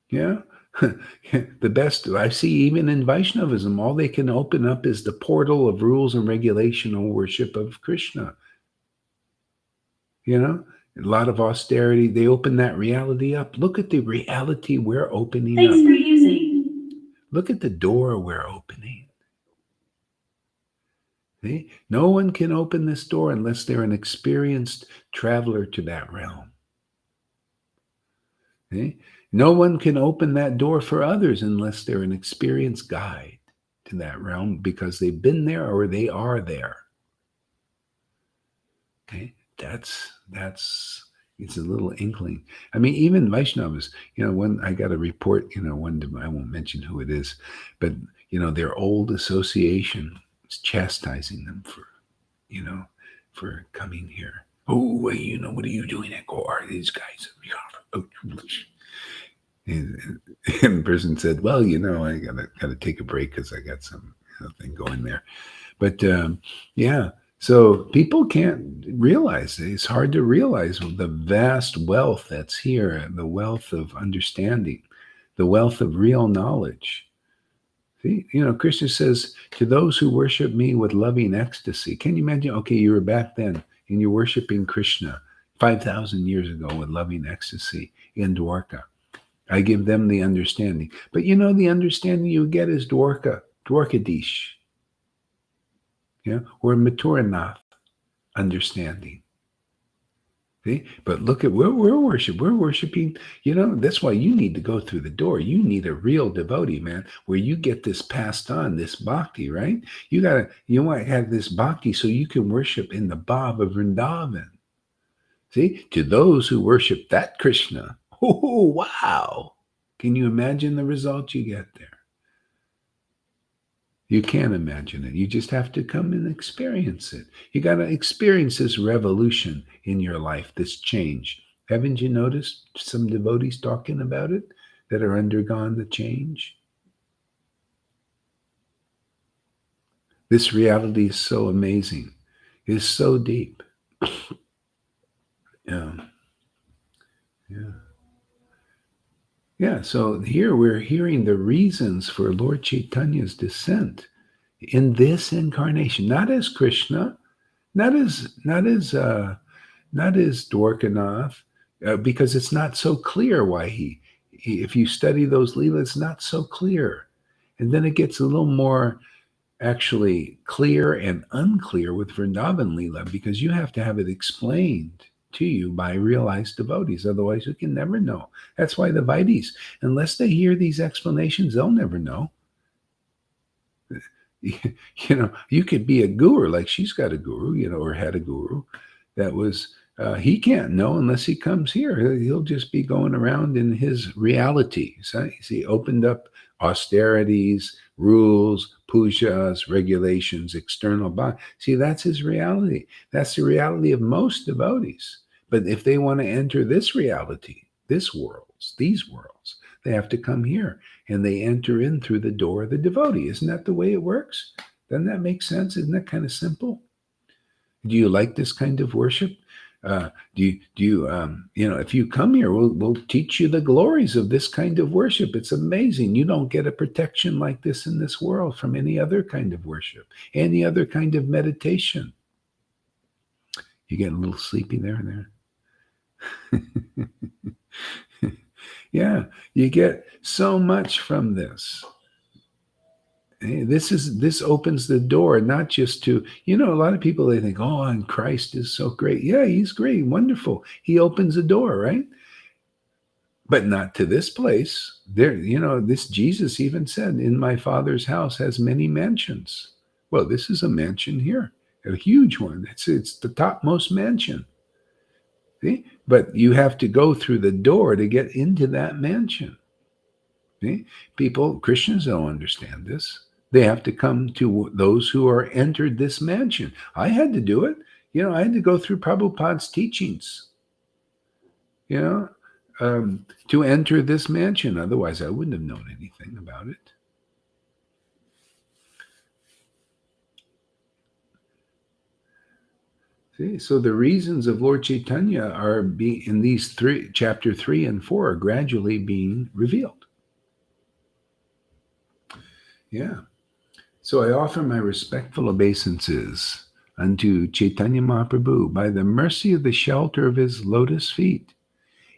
Yeah. The best I see, even in Vaishnavism, all they can open up is the portal of rules and regulation or worship of Krishna. A lot of austerity. They open that reality up. Look at the reality we're opening up. Thanks for using. Look at the door we're opening. See? No one can open this door unless they're an experienced traveler to that realm. See? No one can open that door for others unless they're an experienced guide to that realm because they've been there or they are there. Okay, that's it's a little inkling. I mean, even Vaishnavas, when I got a report, one, I won't mention who it is, but their old association is chastising them for coming here. Oh, what are you doing at Goa? These guys. And the person said, well, I gotta take a break because I got some thing going there. But yeah, so people can't realize it. It's hard to realize the vast wealth that's here, the wealth of understanding, the wealth of real knowledge. See, Krishna says, to those who worship me with loving ecstasy. Can you imagine? Okay, you were back then and you're worshiping Krishna 5,000 years ago with loving ecstasy in Dwarka. I give them the understanding. But the understanding you get is Dwarkadish, or Mathuranath understanding. See? But look at where we're worshiping. We're worshiping, that's why you need to go through the door. You need a real devotee, man, where you get this passed on, this bhakti, right? You want to have this bhakti so you can worship in the Bhav of Vrindavan. See, to those who worship that Krishna, oh, wow. Can you imagine the result you get there? You can't imagine it. You just have to come and experience it. You got to experience this revolution in your life, this change. Haven't you noticed some devotees talking about it that are undergone the change? This reality is so amazing. It is so deep. Yeah. Yeah, so here we're hearing the reasons for Lord Chaitanya's descent in this incarnation, not as Krishna, not as Dwarkanath, because it's not so clear why he if you study those Leelas, it's not so clear. And then it gets a little more actually clear and unclear with Vrindavan Leela, because you have to have it explained to you by realized devotees. Otherwise, you can never know. That's why the Vaidis, unless they hear these explanations, they'll never know. You could be a guru, like she's got a guru, or had a guru that was, he can't know unless he comes here. He'll just be going around in his reality. So he opened up austerities, rules, pujas, regulations, external body. See, that's his reality. That's the reality of most devotees. But if they want to enter this reality, these worlds, they have to come here, and they enter in through the door of the devotee. Isn't that the way it works? Doesn't that make sense? Isn't that kind of simple? Do you like this kind of worship? Do you if you come here, we'll teach you the glories of this kind of worship. It's amazing. You don't get a protection like this in this world from any other kind of worship, any other kind of meditation. You getting a little sleepy there and there? Yeah, you get so much from this. This opens the door, not just to, a lot of people, they think, oh, and Christ is so great. Yeah, he's great, wonderful. He opens the door, right? But not to this place. There, this Jesus even said, in my Father's house has many mansions. Well, this is a mansion here, a huge one. It's the topmost mansion. See? But you have to go through the door to get into that mansion. See? Christians don't understand this. They have to come to those who are entered this mansion. I had to do it. I had to go through Prabhupada's teachings, to enter this mansion. Otherwise, I wouldn't have known anything about it. See, so the reasons of Lord Chaitanya are in these chapter 3 and 4 are gradually being revealed. Yeah. So I offer my respectful obeisances unto Chaitanya Mahaprabhu. By the mercy of the shelter of his lotus feet,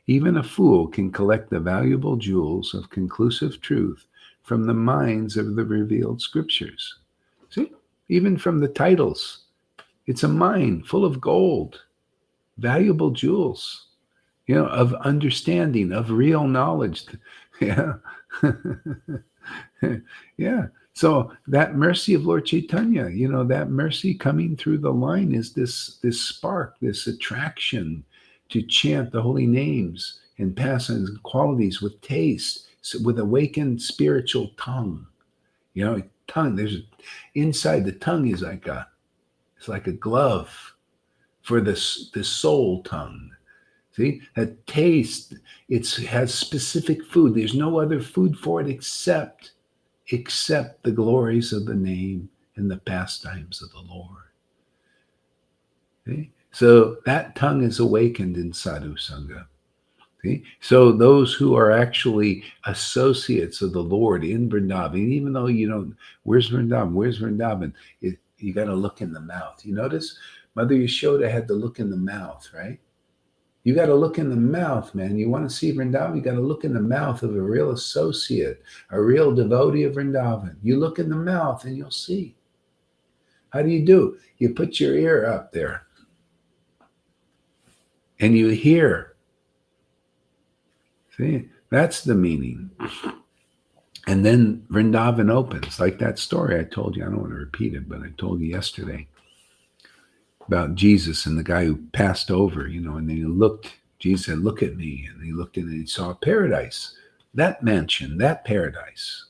even a fool can collect the valuable jewels of conclusive truth from the minds of the revealed scriptures. See, even from the titles, it's a mine full of gold, valuable jewels, of understanding, of real knowledge. Yeah. Yeah. So that mercy of Lord Chaitanya, that mercy coming through the line is this spark, this attraction to chant the holy names and pass on qualities with taste, with awakened spiritual tongue. Tongue. There's inside the tongue is it's like a glove for the soul tongue. See, a taste. It has specific food. There's no other food for it except the glories of the name and the pastimes of the Lord. Okay? So that tongue is awakened in sadhu sangha. See? So those who are actually associates of the Lord in Vrindavan, even though you don't, where's Vrindavan? Where's Vrindavan? You got to look in the mouth. You notice Mother Yashoda had to look in the mouth, right? You got to look in the mouth, man. You want to see Vrindavan, you got to look in the mouth of a real associate, a real devotee of Vrindavan. You look in the mouth and you'll see. How do you do? You put your ear up there and you hear. See, that's the meaning. And then Vrindavan opens, like that story I told you. I don't want to repeat it, but I told you yesterday about Jesus and the guy who passed over, and then he looked, Jesus said, look at me. And he looked in and he saw paradise, that mansion, that paradise.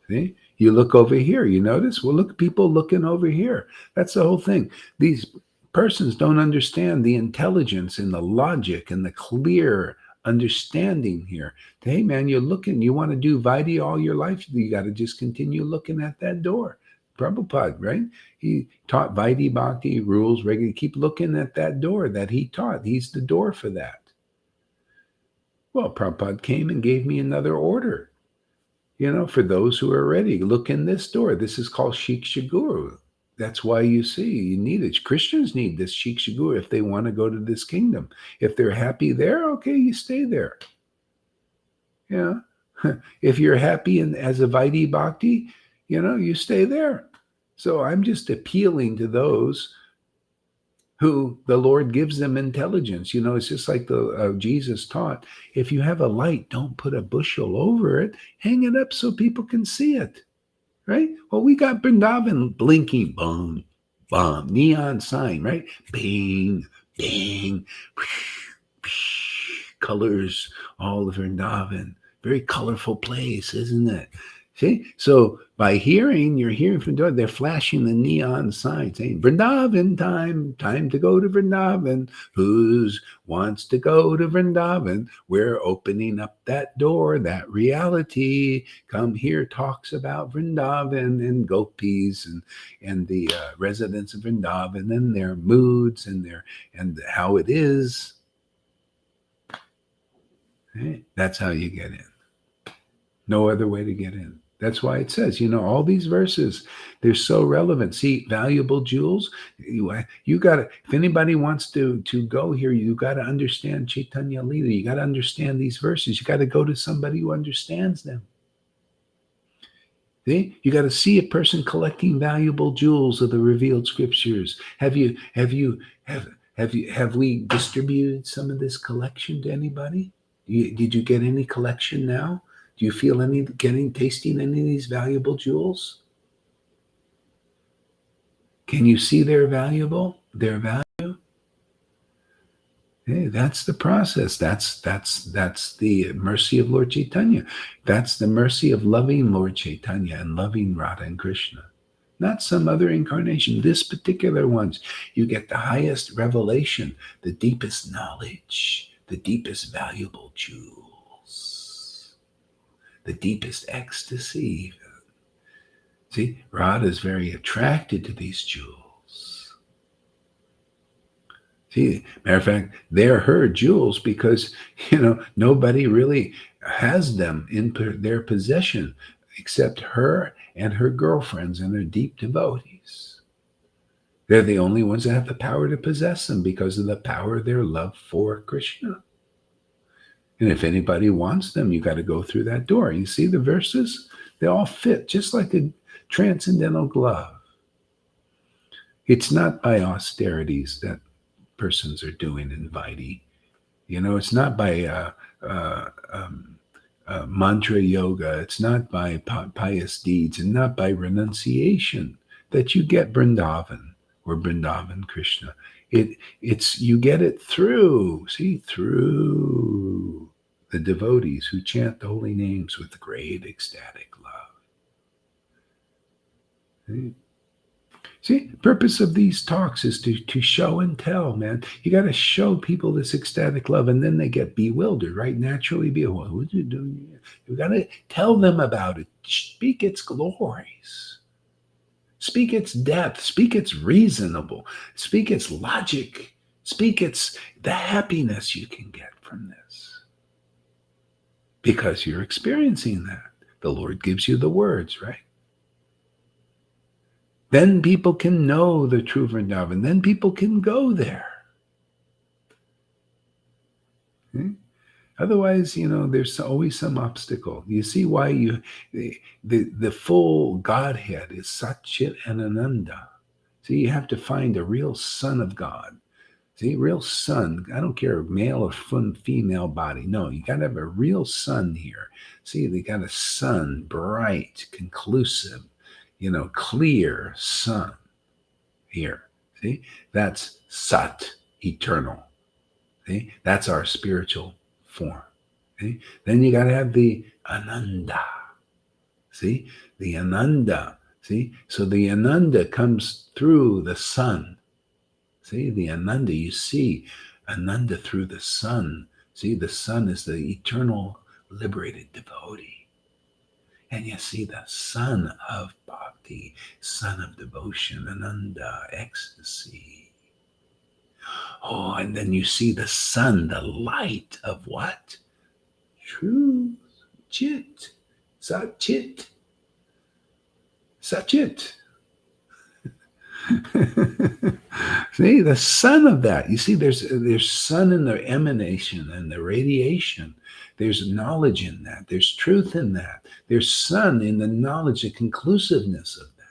See? You look over here, you notice? Well, look, people looking over here. That's the whole thing. These persons don't understand the intelligence and the logic and the clear understanding here. Hey, man, you're looking, you want to do Vaidhi all your life, you got to just continue looking at that door. Prabhupada, right? He taught Vaidhi Bhakti rules regularly. Keep looking at that door that he taught. He's the door for that. Well, Prabhupada came and gave me another order. For those who are ready, look in this door. This is called Shiksha Guru. That's why you need it. Christians need this Shiksha Guru if they want to go to this kingdom. If they're happy there, okay, you stay there. Yeah. If you're happy as a Vaidhi Bhakti, you stay there. So I'm just appealing to those who the Lord gives them intelligence. It's just like the Jesus taught. If you have a light, don't put a bushel over it. Hang it up so people can see it, right? Well, we got Vrindavan blinking, boom, boom, neon sign, right? Bing, bing, colors all of Vrindavan. Very colorful place, isn't it? See? So by hearing, you're hearing from door, they're flashing the neon sign saying, Vrindavan time to go to Vrindavan. Who wants to go to Vrindavan? We're opening up that door, that reality. Come here talks about Vrindavan and gopis and the residents of Vrindavan and their moods and how it is. Okay? That's how you get in. No other way to get in. That's why it says, all these verses, they're so relevant. See, valuable jewels, you got to, if anybody wants to go here, you got to understand Chaitanya Lila. You got to understand these verses. You got to go to somebody who understands them. See? You got to see a person collecting valuable jewels of the revealed scriptures. Have we distributed some of this collection to anybody? Did you get any collection now? Do you feel tasting any of these valuable jewels? Can you see their value? Hey, that's the process. That's the mercy of Lord Chaitanya. That's the mercy of loving Lord Chaitanya and loving Radha and Krishna. Not some other incarnation. This particular ones, you get the highest revelation, the deepest knowledge, the deepest valuable jewels. The deepest ecstasy. See, Radha is very attracted to these jewels. See, matter of fact, they're her jewels because, nobody really has them in their possession except her and her girlfriends and their deep devotees. They're the only ones that have the power to possess them because of the power of their love for Krishna. And if anybody wants them, you got to go through that door. You see the verses? They all fit just like a transcendental glove. It's not by austerities that persons are doing in Vaidhi. It's not by mantra yoga. It's not by pious deeds and not by renunciation that you get Vrindavan or Vrindavan Krishna. It's you get it through the devotees who chant the holy names with great ecstatic love. See, the purpose of these talks is to show and tell, man. You got to show people this ecstatic love, and then they get bewildered, right? Naturally, what are you doing here? You got to tell them about it. Speak its glories. Speak its depth. Speak its reasonable. Speak its logic. Speak the happiness you can get from this. because you're experiencing that. The Lord gives you the words, right? Then people can know the true Vrindavan. Then people can go there. Okay? Otherwise, there's always some obstacle. You see why the full Godhead is Sat Chit and Ananda. See, you have to find a real son of God. See, real son. I don't care male or female body. No, you got to have a real son here. See, they got a sun, bright, conclusive, clear sun here. See, that's Sat, eternal. See, that's our spiritual form. See? Then you got to have the Ananda. See, the Ananda. See, so the Ananda comes through the sun. See, the Ananda, you see Ananda through the sun. See, the sun is the eternal liberated devotee. And you see the son of bhakti, son of devotion, Ananda, ecstasy. Oh, and then you see the sun, the light of what? Truth, chit, sat-chit, sat-chit. See, the sun of that. You see, there's sun in the emanation and the radiation. There's knowledge in that. There's truth in that. There's sun in the knowledge, the conclusiveness of that.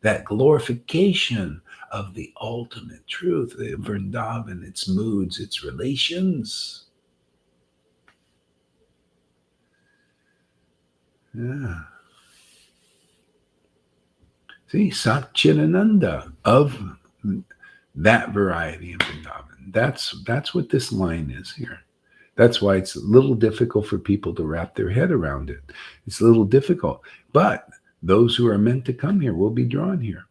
That glorification of the ultimate truth, the Vrindavan, its moods, its relations. Yeah. See, Satchitananda of that variety of Vrindavan. That's what this line is here. That's why it's a little difficult for people to wrap their head around it. It's a little difficult. But those who are meant to come here will be drawn here.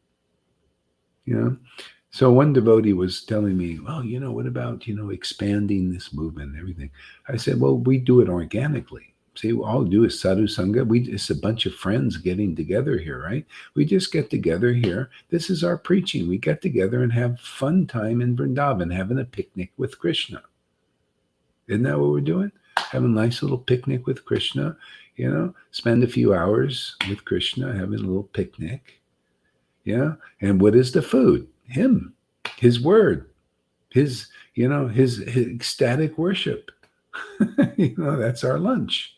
So one devotee was telling me, well, what about, expanding this movement and everything? I said, well, we do it organically. See, all we do is sadhu sangha. It's a bunch of friends getting together here, right? We just get together here. This is our preaching. We get together and have fun time in Vrindavan, having a picnic with Krishna. Isn't that what we're doing? Having a nice little picnic with Krishna, spend a few hours with Krishna, having a little picnic. Yeah. And what is the food? Him, his word, his ecstatic worship. That's our lunch.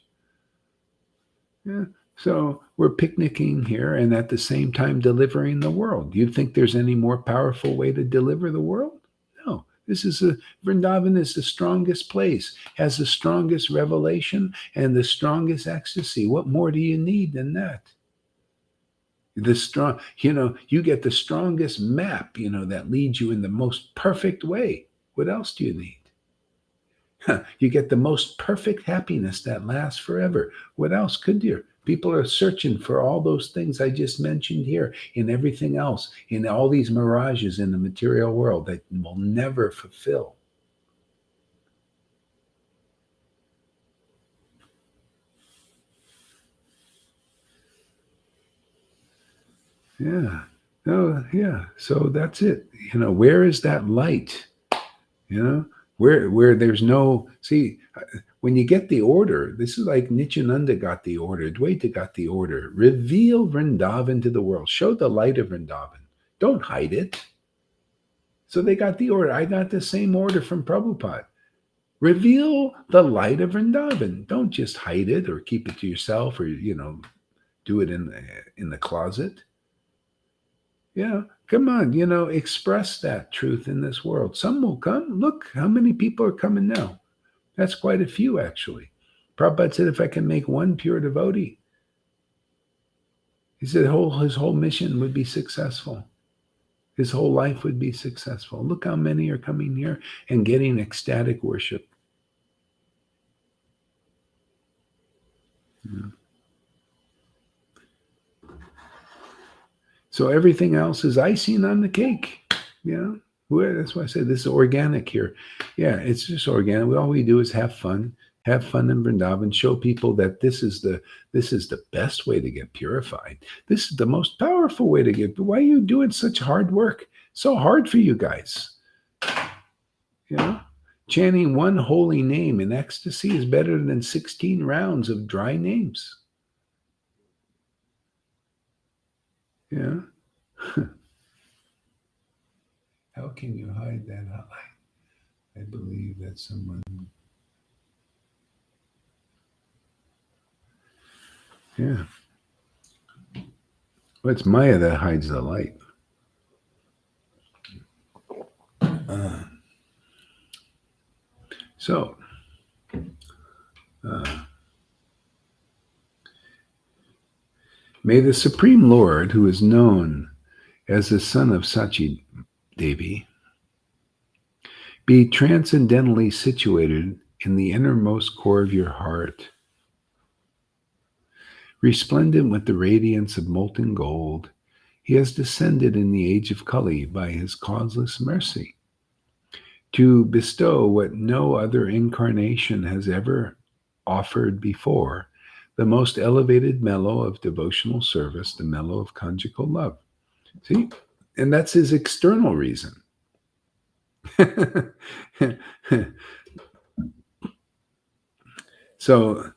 Yeah. So we're picnicking here and at the same time delivering the world. Do you think there's any more powerful way to deliver the world? No. Vrindavan is the strongest place, has the strongest revelation and the strongest ecstasy. What more do you need than that? You get the strongest map, that leads you in the most perfect way. What else do you need? You get the most perfect happiness that lasts forever. What else could you? People are searching for all those things I just mentioned here in everything else, in all these mirages in the material world that will never fulfill. Yeah. Oh, yeah. So that's it. Where is that light? Where there's no, see, when you get the order, this is like Nityananda got the order, Dvaita got the order. Reveal Vrindavan to the world. Show the light of Vrindavan. Don't hide it. So they got the order. I got the same order from Prabhupada. Reveal the light of Vrindavan. Don't just hide it or keep it to yourself or, do it in the closet. Yeah, come on, express that truth in this world. Some will come. Look, how many people are coming now? That's quite a few, actually. Prabhupada said, if I can make one pure devotee, he said his whole mission would be successful. His whole life would be successful. Look how many are coming here and getting ecstatic worship. Yeah. So everything else is icing on the cake. That's why I said this is organic here. Yeah, it's just organic. All we do is have fun in Vrindavan, show people that this is the best way to get purified. This is the most powerful way to get. Why are you doing such hard work? So hard for you guys. Chanting one holy name in ecstasy is better than 16 rounds of dry names. Yeah. How can you hide that? I believe that someone. Yeah. Well, it's Maya that hides the light. Uh, so, uh, may the Supreme Lord, who is known as the son of Sachi Devi, be transcendently situated in the innermost core of your heart, resplendent with the radiance of molten gold. He has descended in the age of Kali by his causeless mercy to bestow what no other incarnation has ever offered before, the most elevated mellow of devotional service, the mellow of conjugal love. See? And that's his external reason. So,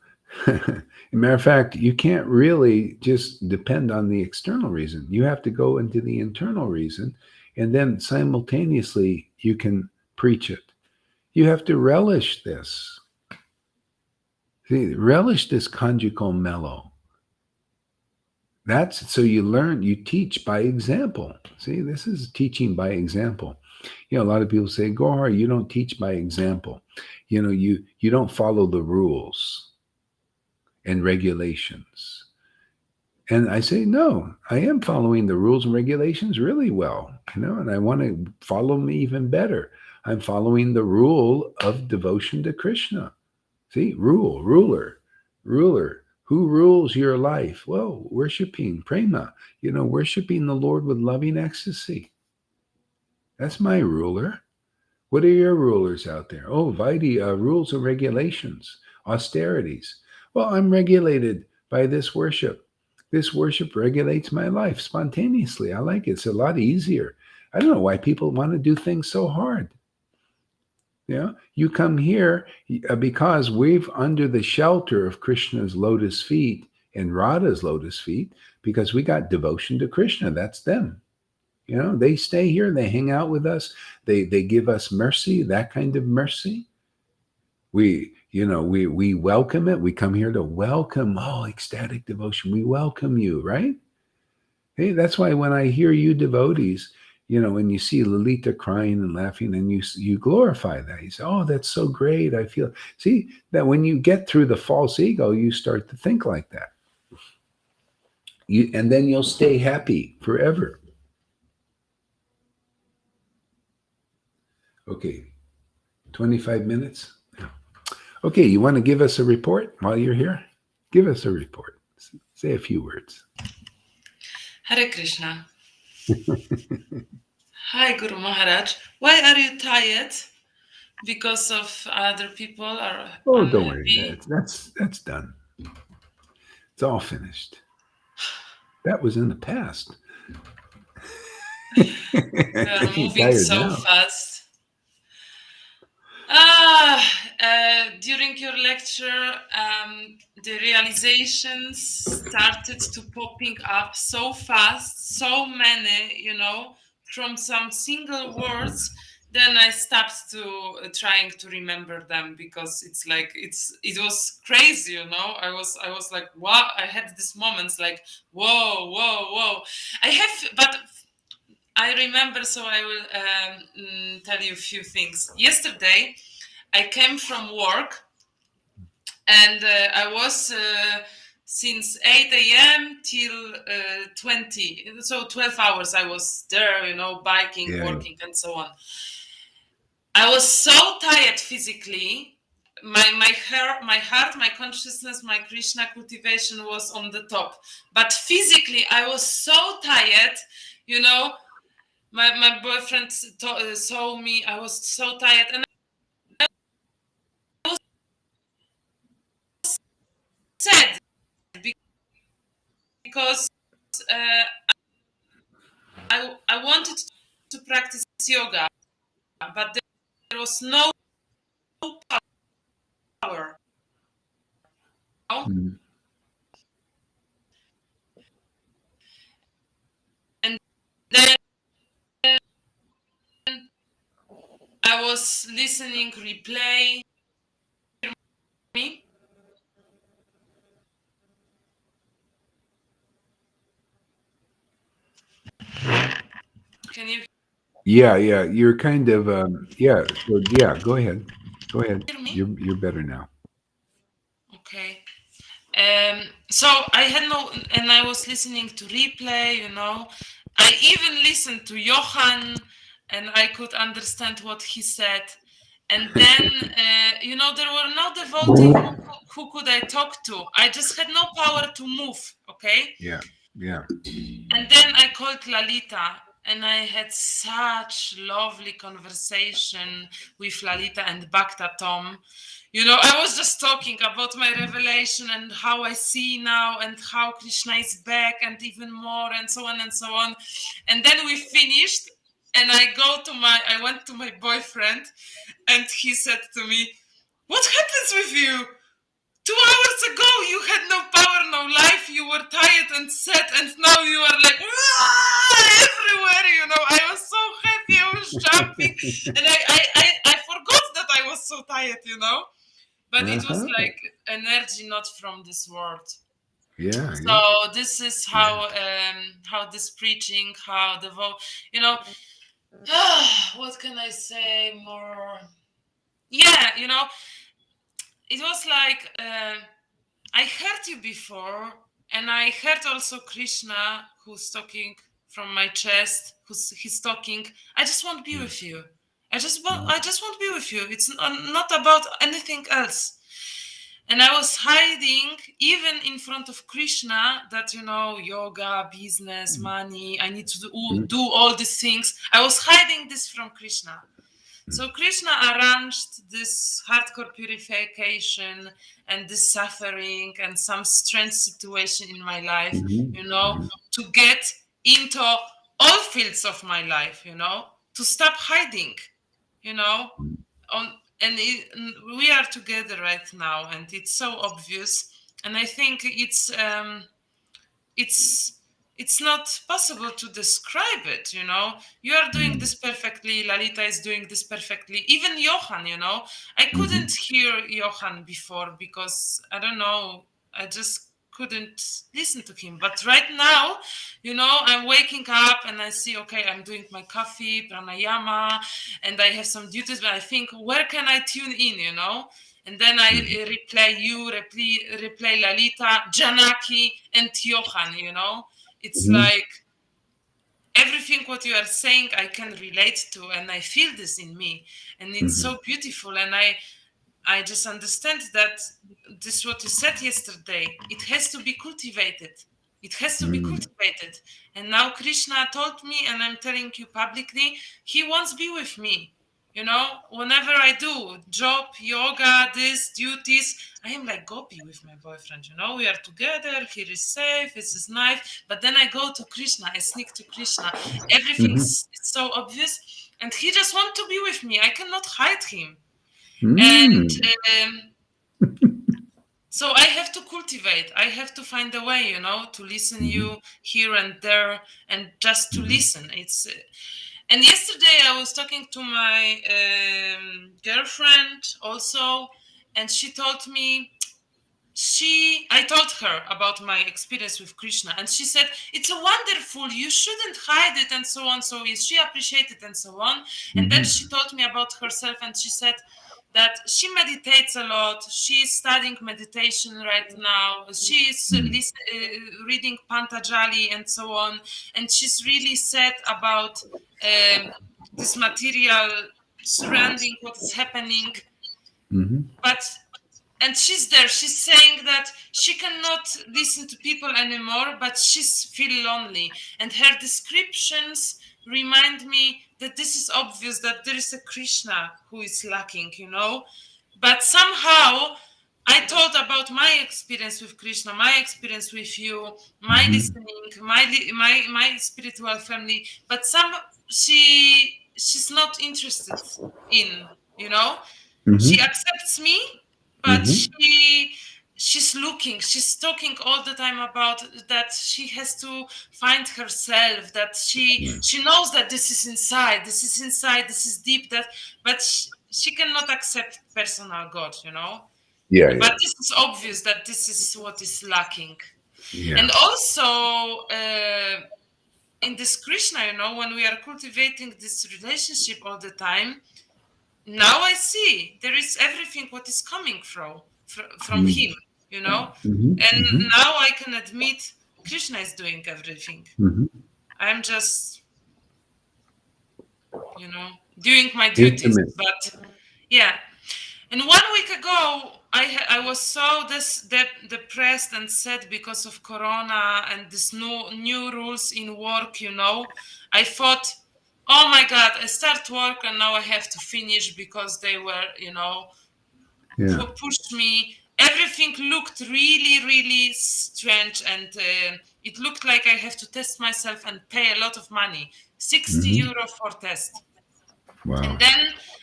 as a matter of fact, you can't really just depend on the external reason. You have to go into the internal reason, and then simultaneously you can preach it. You have to relish this. See, relish this conjugal mellow. That's so you learn, you teach by example. See, this is teaching by example. A lot of people say, Gohar, you don't teach by example. You don't follow the rules and regulations. And I say, no, I am following the rules and regulations really well, and I want to follow them even better. I'm following the rule of devotion to Krishna. See, ruler. Who rules your life? Well, worshiping prema, worshiping the Lord with loving ecstasy. That's my ruler. What are your rulers out there? Oh, Vaidhi, rules and regulations, austerities. Well, I'm regulated by this worship. This worship regulates my life spontaneously. I like it. It's a lot easier. I don't know why people want to do things so hard. You come here because we've under the shelter of Krishna's lotus feet and Radha's lotus feet because we got devotion to Krishna. That's them. They stay here, they hang out with us, they give us mercy, that kind of mercy. We welcome it. We come here to welcome, ecstatic devotion. We welcome you, right? Hey, that's why when I hear you devotees, when you see Lalita crying and laughing and you glorify that, you say, oh, that's so great. I feel, see, that when you get through the false ego, you start to think like that. And then you'll stay happy forever. Okay, 25 minutes. Okay, you want to give us a report while you're here? Give us a report. Say a few words. Hare Krishna. Hi, Guru Maharaj. Why are you tired? Because of other people are Oh, don't worry. unhappy? That's done. It's all finished. That was in the past. We are You're moving tired so now. fast. During your lecture, the realizations started to popping up so fast, so many, from some single words. Then I stopped to trying to remember them because it's like it was crazy, I was like, wow! I had these moments like, whoa, whoa, whoa. But I remember, so I will tell you a few things. Yesterday, I came from work and I was since 8 a.m. till 20. So 12 hours I was there, biking, Yeah. working, and so on. I was so tired physically. My heart, my consciousness, my Krishna cultivation was on the top. But physically, I was so tired, you know. My boyfriend saw me. I was so tired, and I was sad because uh, I wanted to practice yoga, but there was no power. Mm. And then I was listening replay. Me? Can you Yeah, yeah. You're kind of yeah. So yeah, go ahead. Go ahead. hear me? You're better now. Okay. So I had no, and I was listening to replay, I even listened to Johan and I could understand what he said. And then, there were no devotee who could I talk to. I just had no power to move. Okay. Yeah, yeah. And then I called Lalita and I had such lovely conversation with Lalita and Bhakta Tom. I was just talking about my revelation and how I see now and how Krishna is back and even more and so on and so on. And then we finished and I went to my boyfriend and he said to me, "What happens with you? 2 hours ago, you had no power, no life. You were tired and sad, and now you are like everywhere. I was so happy. I was jumping, and I forgot that I was so tired. But it was Uh-huh. like energy not from this world. Yeah, yeah. So this is Yeah. how this preaching, how the vote. What can I say more? Yeah, it was like. I heard you before, and I heard also Krishna, who's talking from my chest, he's talking. I just want to be Yeah. with you. Mhm. I just want to be with you. It's not about anything else. And I was hiding even in front of Krishna that yoga, business, money. I need to Mhm. do all these things. I was hiding this from Krishna. So Krishna arranged this hardcore purification and this suffering and some strange situation in my life, Mhm. Mhm. to get into all fields of my life, to stop hiding, you know, on and we are together right now, and it's so obvious. And I think it's it's not possible to describe it. You are doing Mhm. this perfectly, Lalita is doing this perfectly, even Johan. I couldn't Mhm. hear Johan before because I don't know, I just couldn't listen to him. But right now, I'm waking up and I see, okay, I'm doing my coffee, pranayama, and I have some duties, but I think, where can I tune in, and then I Mhm. replay you, replay Lalita, Janaki, and Johan. It's Mhm. like everything what you are saying, I can relate to, and I feel this in me, and it's Mhm. so beautiful. And I just understand that this what you said yesterday. It has to be cultivated. It has to be Mhm. cultivated. And now Krishna told me, and I'm telling you publicly, he wants to be with me. Whenever I do job, yoga, this, duties, I am like, go be with my boyfriend. We are together. He is safe. This is nice. But then I go to Krishna. I sneak to Krishna. Mhm. Everything's so obvious. And he just wants to be with me. I cannot hide him. And Mm. um, so I have to cultivate. I have to find a way, to listen Mhm. you here and there, and just to Mhm. listen. And yesterday I was talking to my girlfriend also, and she told me I told her about my experience with Krishna, and she said it's a wonderful, you shouldn't hide it, and so on. So she appreciated and so on. And then she Mhm. told me about herself, and she said that she meditates a lot. She's studying meditation right now. She's Mhm. reading Pantajali and so on, and she's really sad about this material surrounding what is happening. Mhm. But and she's there, she's saying that she cannot listen to people anymore, but she's feel lonely, and her descriptions remind me that this is obvious, that there is a Krishna who is lacking, but somehow I told about my experience with Krishna, my experience with you, my Mhm. listening, my spiritual family, but she's not interested in, you know She Mm-hmm. accepts me, but Mm-hmm. she's talking all the time about that she has to find herself, that she knows that this is deep, that but she cannot accept personal God, you know. Yeah, But yeah, this is obvious that this is what is lacking. yeah. And also in this Krishna, you know, when we are cultivating this relationship all the time, now I see there is everything what is coming from him, you know. Mm-hmm. And Mm-hmm. now I can admit Krishna is doing everything. Mm-hmm. I'm just, you know, doing my duties. Intimate. But yeah. And 1 week ago, I was so depressed and sad because of Corona and this new rules in work. You know, I thought, oh my God, I start work and now I have to finish because they were, you know, Yeah. pushed me. Everything looked really, really strange, and it looked like I have to test myself and pay a lot of money, 60 Mm-hmm. euro for test. And Wow. then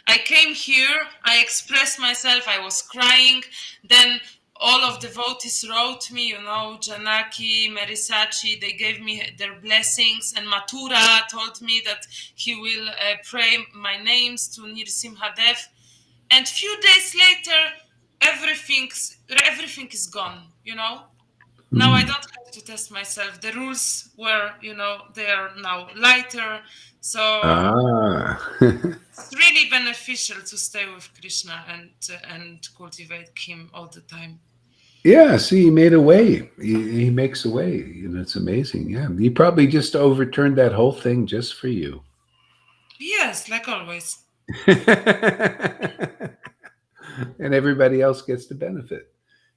I came here, I expressed myself, I was crying. Then all of the devotees wrote me, you know, Janaki, Merisachi, they gave me their blessings. And Mathura told me that he will pray my names to Nirsimhadev. And few days later, everything is gone, you know. Now I Mm. don't have to test myself. The rules were, you know, they are now lighter. So Ah. it's really beneficial to stay with Krishna and cultivate him all the time. Yeah, see, he made a way. He makes a way. You know, it's amazing. Yeah, he probably just overturned that whole thing just for you. Yes, like always. And everybody else gets the benefit.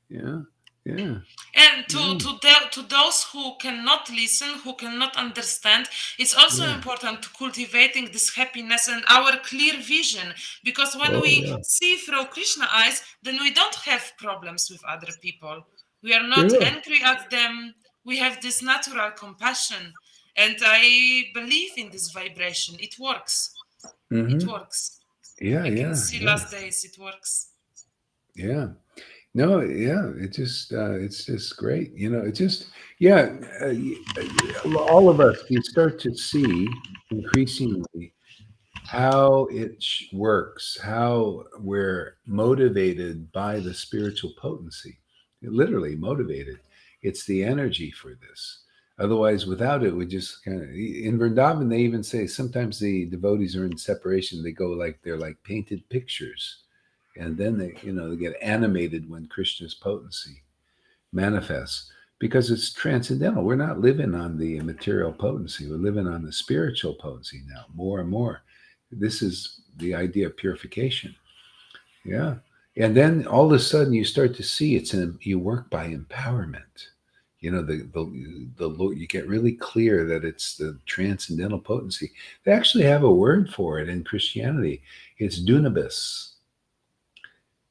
Yeah, yeah, And yeah, to those who cannot listen, who cannot understand, it's also yeah. important to cultivating this happiness and our clear vision. Because when Oh, we yeah. see through Krishna eyes, then we don't have problems with other people. We are not Sure. angry at them. We have this natural compassion. And I believe in this vibration. It works. It Mm-hmm. works. Yeah, I can yeah, see yeah, last days it works. yeah. No, yeah. It's just great. You know, it's just, yeah. All of us, you start to see increasingly how it works, how we're motivated by the spiritual potency, literally motivated. It's the energy for this. Otherwise, without it, we just kind of, in Vrindavan, they even say sometimes the devotees are in separation. They go like they're like painted pictures. And then they, you know, they get animated when Krishna's potency manifests because it's transcendental. We're not living on the material potency. We're living on the spiritual potency now, more and more. This is the idea of purification. Yeah. And then all of a sudden you start to see you work by empowerment. You know, you get really clear that it's the transcendental potency. They actually have a word for it in Christianity. It's dunabis.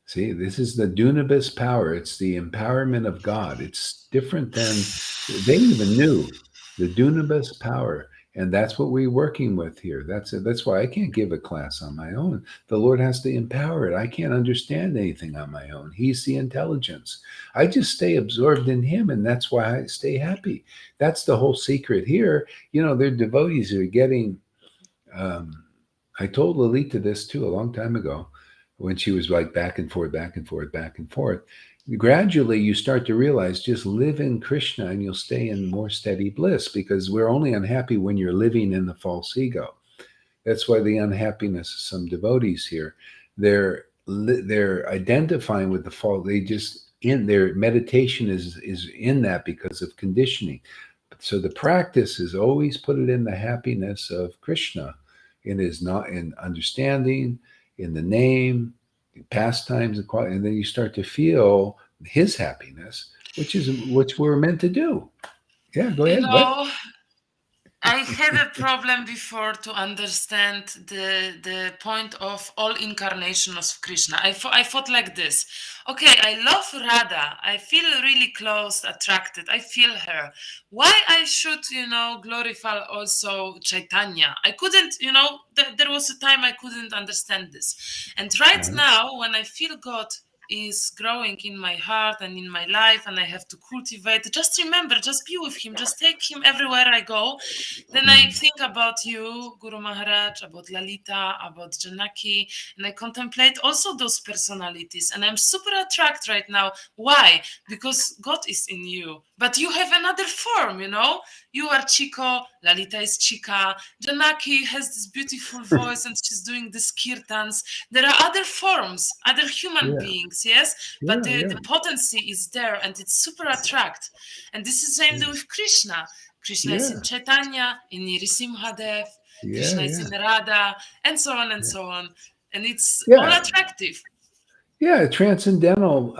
See, this is the dunamis power. It's the empowerment of God. It's different than they even knew the dunamis power, and that's what we're working with here. That's it. That's why I can't give a class on my own. The Lord has to empower it. I can't understand anything on my own. He's the intelligence. I just stay absorbed in Him, and that's why I stay happy. That's the whole secret here. You know, their devotees are getting um, I told Lolita this too a long time ago when she was like back and forth, back and forth, back and forth. Gradually, you start to realize just live in Krishna and you'll stay in more steady bliss because we're only unhappy when you're living in the false ego. That's why the unhappiness of some devotees here, they're identifying with the fault. They just in their meditation is in that because of conditioning. So the practice is always put it in the happiness of Krishna, in his not in understanding, in the name, in pastimes, and then you start to feel his happiness, which we're meant to do. Yeah, go You ahead. What? know, I had a problem before to understand the point of all incarnations of Krishna. I thought like this. Okay, I love Radha. I feel really close, attracted. I feel her. Why I should, glorify also Chaitanya? I couldn't, there was a time I couldn't understand this. And right Uh-huh. now, when I feel God is growing in my heart and in my life, and I have to cultivate, just remember, just be with him, just take him everywhere I go. Then I Mm. think about you, Guru Maharaj, about Lalita, about Janaki, and I contemplate also those personalities. And I'm super attracted right now. Why? Because God is in you. But you have another form, You are Chico, Lalita is Chika, Janaki has this beautiful voice and she's doing this kirtans. There are other forms, other human Yeah, beings, yes? But yeah, the yeah, potency is there and it's super attract. And this is the same yeah, with Krishna. Krishna is in yeah, Chaitanya, in Nrisimhadev, yeah, Krishna is in yeah, Radha, and so on and yeah. so on. And it's all Yeah, attractive. yeah, transcendental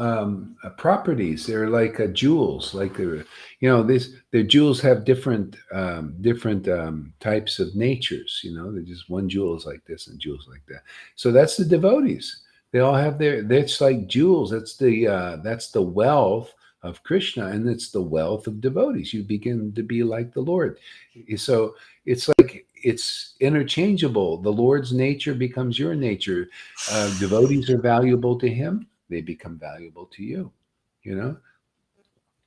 properties. They're like jewels. Like these the jewels have different types of natures. They're just one jewel is like this and jewels like that. So that's the devotees. They all have their. That's like jewels. That's the wealth of Krishna, and it's the wealth of devotees. You begin to be like the Lord. So it's like it's interchangeable. The Lord's nature becomes your nature. Devotees are valuable to him, they become valuable to you, you know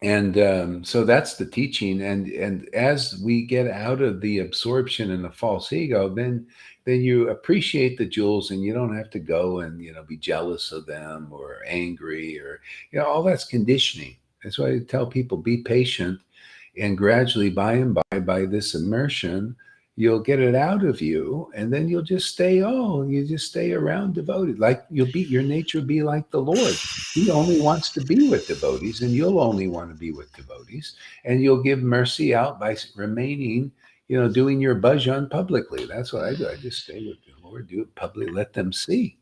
and so that's the teaching. And as we get out of the absorption and the false ego, then you appreciate the jewels, and you don't have to go and be jealous of them or angry, or all that's conditioning. That's why I tell people, be patient, and gradually, by this immersion, you'll get it out of you, and then you just stay around devoted. Like your nature will be like the Lord. He only wants to be with devotees, and you'll only want to be with devotees, and you'll give mercy out by remaining, doing your bhajan publicly. That's what I do. I just stay with the Lord, do it publicly, let them see,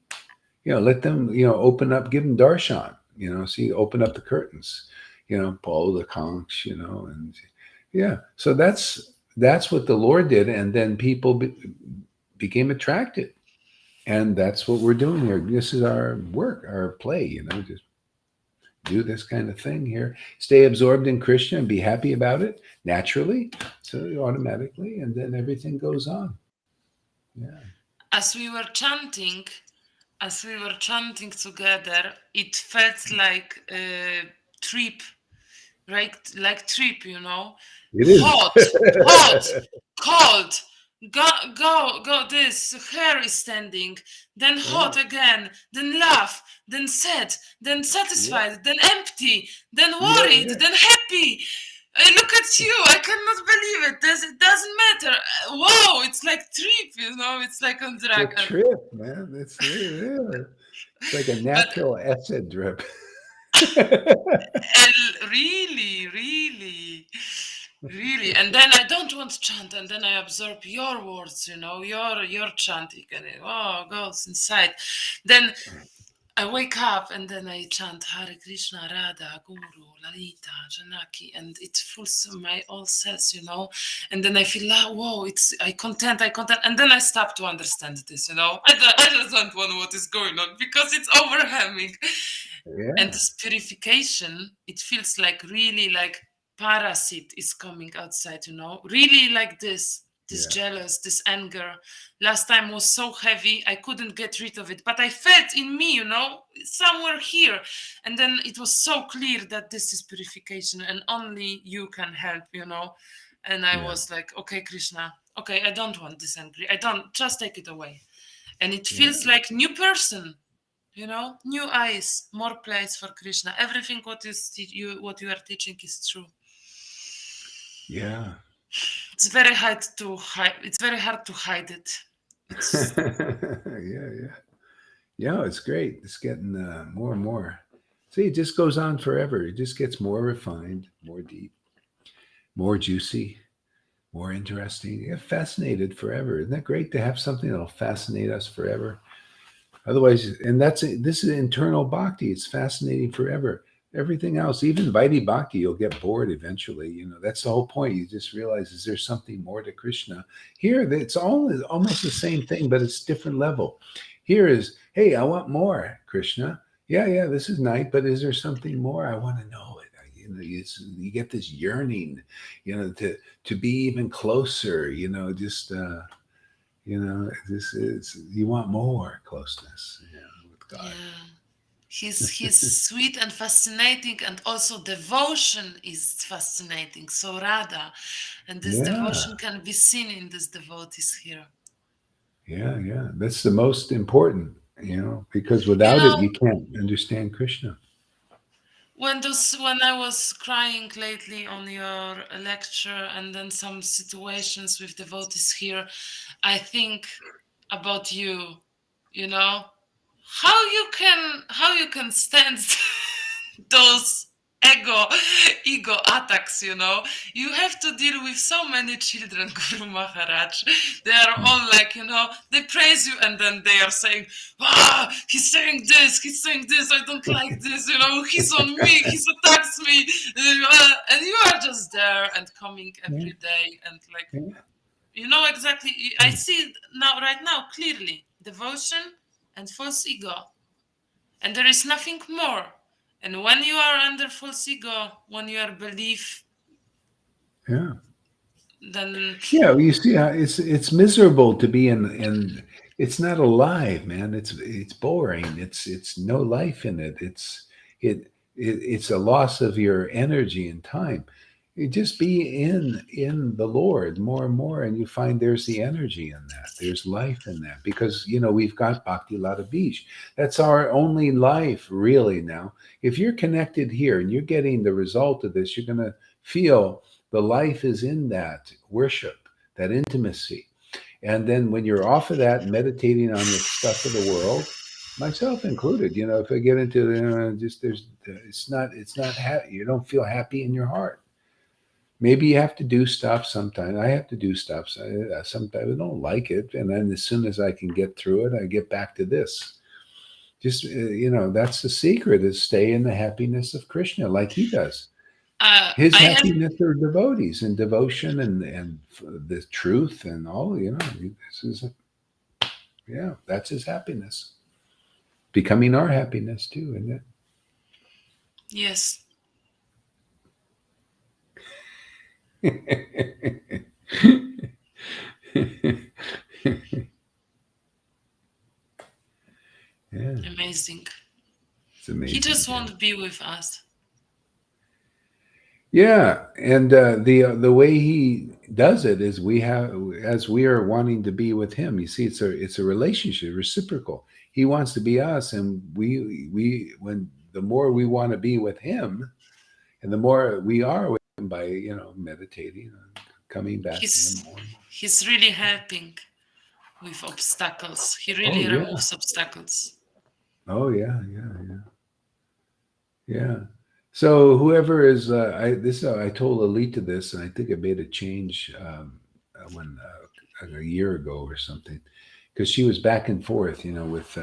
let them, open up, give them darshan, see, open up the curtains, pull the conchs, and yeah. So that's what the Lord did, and then people became attracted, and that's what we're doing here. This is our work, our play. Just do this kind of thing here. Stay absorbed in Krishna and be happy about it naturally, so automatically, and then everything goes on. Yeah. As we were chanting, together, it felt like a trip, right? Like trip, It is. Hot, hot, cold. Go. This hair is standing. Then hot Yeah. again. Then laugh. Then sad. Then Yeah. satisfied. Then empty. Then Yeah. worried. Yeah. Then happy. I look at you. I cannot believe it. It doesn't matter. Wow, it's like trip. It's like on It's a drug. trip, man. Yeah. It's like a But natural acid drip. really, really, really. And then I don't want to chant, and then I absorb your words, your chanting, and it goes inside. Then I wake up and then I chant Hare Krishna, Radha, Guru, Lalita, Janaki, and it fills my all cells. And then I feel, whoa, I content, and then I stop to understand this. I just don't want what is going on because it's overwhelming. And Yeah. this purification, it feels like really like parasite is coming outside. Really like this Yeah. jealous, this anger. Last time was so heavy, I couldn't get rid of it, but I felt in me, somewhere here. And then it was so clear that this is purification and only you can help. And I Yeah. was like, okay, Krishna, okay, I don't want this angry. I don't, just take it away. And it feels Yeah. like new person, new eyes, more place for Krishna. Everything what you are teaching is true. Yeah. It's very hard to hide. It's very hard to hide it. It's Yeah. Yeah. Yeah. It's great. It's getting more and more. See, it just goes on forever. It just gets more refined, more deep, more juicy, more interesting. Yeah, fascinated forever. Isn't that great to have something that'll fascinate us forever? Otherwise, and this is internal bhakti. It's fascinating forever. Everything else, even Vaidhi Bhakti, you'll get bored eventually. That's the whole point. You just realize, is there something more to Krishna? Here, it's almost the same thing, but it's different level. Here is, hey, I want more, Krishna. Yeah, yeah, this is nice, but is there something more? I want to know it. You get this yearning, to be even closer. This is you want more closeness, with God. Yeah. He's sweet and fascinating, and also devotion is fascinating. So Radha, and this Yeah. devotion can be seen in these devotees here. Yeah, yeah. That's the most important, because You without it, know, you can't understand Krishna. when I was crying lately on your lecture, and then some situations with devotees here, I think about you. You know, how you can stand those ego ego attacks. You have to deal with so many children. Guru Maharaj, they are all like, they praise you, and then they are saying, he's saying this, I don't like this, he's on me, he attacks me, and you are just there and coming Yeah, every day, and like, yeah, exactly. I see it now, right now, clearly. Devotion and false ego. And there is nothing more. And when you are under false ego, when you are belief, yeah. then Yeah, you see how it's miserable to be in it's not alive, man. It's boring. It's no life in it. It's a loss of your energy and time. You just be in the Lord more and more, and you find there's the energy in that. There's life in that because we've got Bhakti Lata Beach. That's our only life, really. Now, if you're connected here and you're getting the result of this, you're gonna feel the life is in that worship, that intimacy. And then when you're off of that, meditating on the stuff of the world, myself included, if I get into just you don't feel happy in your heart. Maybe you have to do stuff sometimes. I have to do stuff. Sometimes I don't like it. And then as soon as I can get through it, I get back to this. Just, that's the secret is stay in the happiness of Krishna like he does. His I have, happiness are devotees and devotion and the truth and all. This is yeah, that's his happiness. Becoming our happiness too, isn't yes, it? Yeah, amazing. it's He amazing. just Yeah, won't be with us. yeah, and the way he does it is as we are wanting to be with him. You see, it's a relationship, reciprocal. He wants to be us, and we when the more we want to be with him, and the more we are with him by meditating and coming back to him He's more and more. he's really helping with obstacles. He Oh really yeah, removes obstacles. oh yeah, yeah, yeah, yeah. So whoever is, I told Alita this, and I think I made a change when a year ago or something, because she was back and forth, with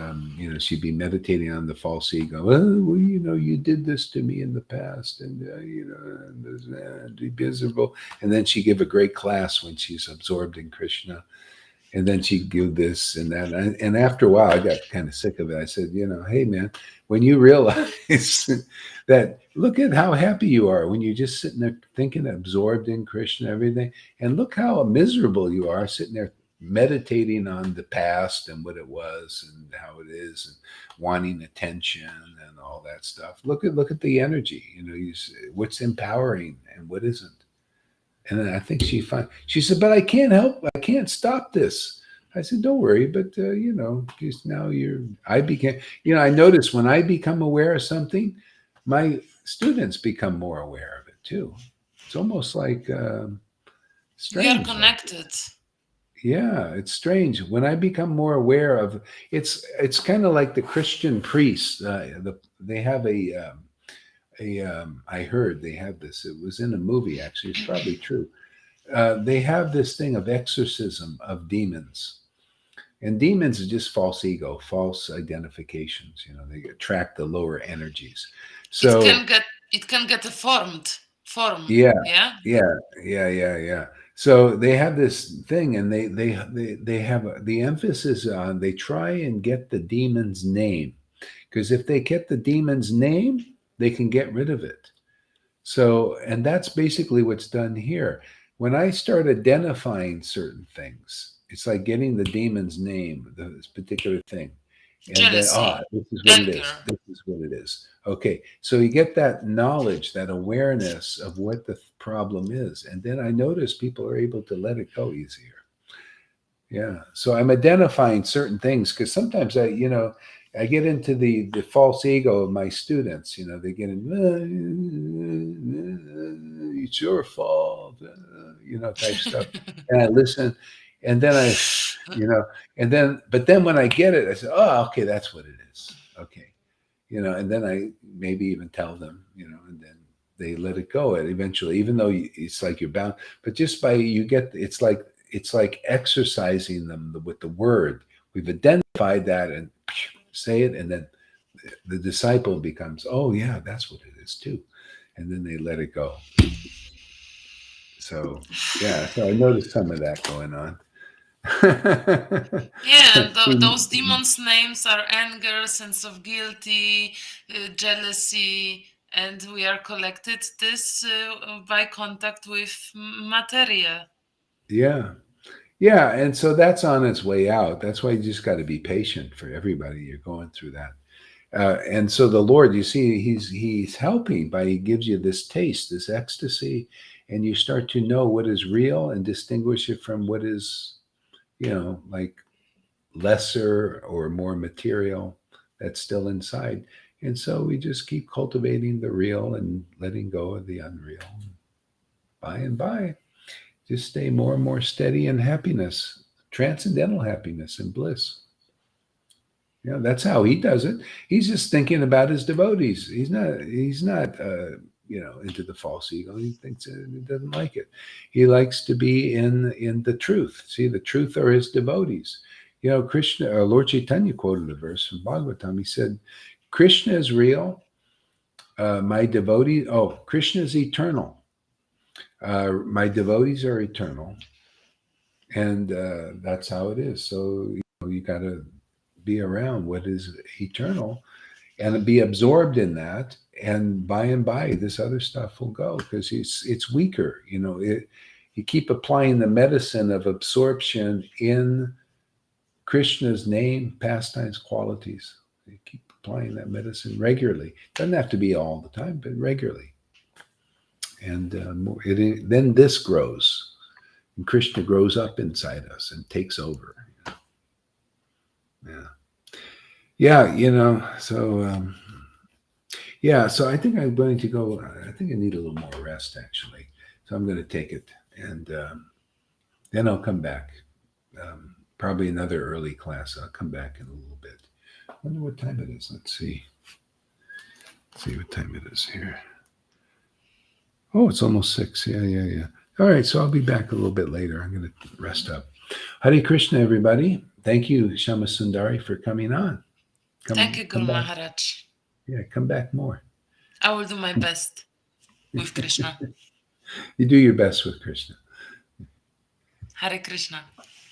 she'd be meditating on the false ego. Well, you did this to me in the past, and and be miserable. And then she give a great class when she's absorbed in Krishna, and then she'd give this and that. And after a while, I got kind of sick of it. I said, hey, man, when you realize that, look at how happy you are when you're just sitting there thinking, absorbed in Krishna, everything. And look how miserable you are sitting there meditating on the past and what it was and how it is and wanting attention and all that stuff. Look at the energy, what's empowering and what isn't. And then I think she said, but I can't help, I can't stop this. I said, don't worry, but just now I became, I notice when I become aware of something, my students become more aware of it too. It's almost like We are strange. Like, connected. yeah, it's strange when I become more aware of. It's kind of like the Christian priests. They have I heard they have this. It was in a movie actually. It's probably true. They have this thing of exorcism of demons. And demons is just false ego, false identifications. They attract the lower energies. It So can get it can get a form. yeah, Yeah. yeah, yeah. So they have this thing, and they have the emphasis on they try and get the demon's name, because if they get the demon's name, they can get rid of it. So, and that's basically what's done here. When I start identifying certain things, it's like getting the demon's name, this particular thing. And then, Jealousy, this is what it is. anger. This is what it is. Okay. So you get that knowledge, that awareness of what the problem is. And then I notice people are able to let it go easier. Yeah. So I'm identifying certain things because sometimes I get into the false ego of my students. They get in, it's your fault, type stuff. And I listen, and then you know, but then when I get it, I say, oh, okay, that's what it is. Okay. And then I maybe even tell them, and then they let it go. And eventually, even though it's like you're bound, but just by you get, it's like exercising them with the word. We've identified that and say it, and then the disciple becomes, oh yeah, that's what it is too, and then they let it go. So yeah, so I noticed some of that going on. Yeah, and those demons' names are anger, sense of guilty, jealousy, and we are collected this by contact with materia. Yeah. Yeah, and so that's on its way out. That's why you just got to be patient for everybody. You're going through that. And so the Lord, you see, he's helping by he gives you this taste, this ecstasy, and you start to know what is real and distinguish it from what is, like lesser or more material that's still inside. And so we just keep cultivating the real and letting go of the unreal. By and by, just stay more and more steady in happiness, transcendental happiness and bliss. That's how he does it. He's just thinking about his devotees. He's not into the false ego. He thinks he doesn't like it. He likes to be in the truth. See, the truth are his devotees. Krishna, Lord Chaitanya quoted a verse from Bhagavatam. He said, Krishna is real. My devotees, Krishna is eternal. My devotees are eternal. And that's how it is. So, you got to be around what is eternal and be absorbed in that, and by this other stuff will go because it's weaker. You keep applying the medicine of absorption in Krishna's name, pastimes, qualities. You keep applying that medicine regularly. Doesn't have to be all the time, but regularly. And then this grows, and Krishna grows up inside us and takes over. Yeah. Yeah, so yeah, so I think I'm going to go. I think I need a little more rest, actually. So I'm going to take it, and then I'll come back. Probably another early class. I'll come back in a little bit. I wonder what time it is. Let's see. See what time it is here. Oh, it's almost 6. Yeah. All right, so I'll be back a little bit later. I'm going to rest up. Hare Krishna, everybody. Thank you, Shama Sundari, for coming on. Thank you, Come Guru back. Maharaj. Yeah, come back more. I will do my best with Krishna. You do your best with Krishna. Hare Krishna.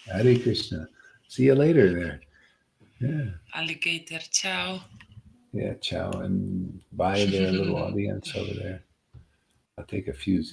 Hare Krishna. See you later there. Yeah. Alligator, ciao. Yeah. Ciao. And bye there, little audience over there. I'll take a few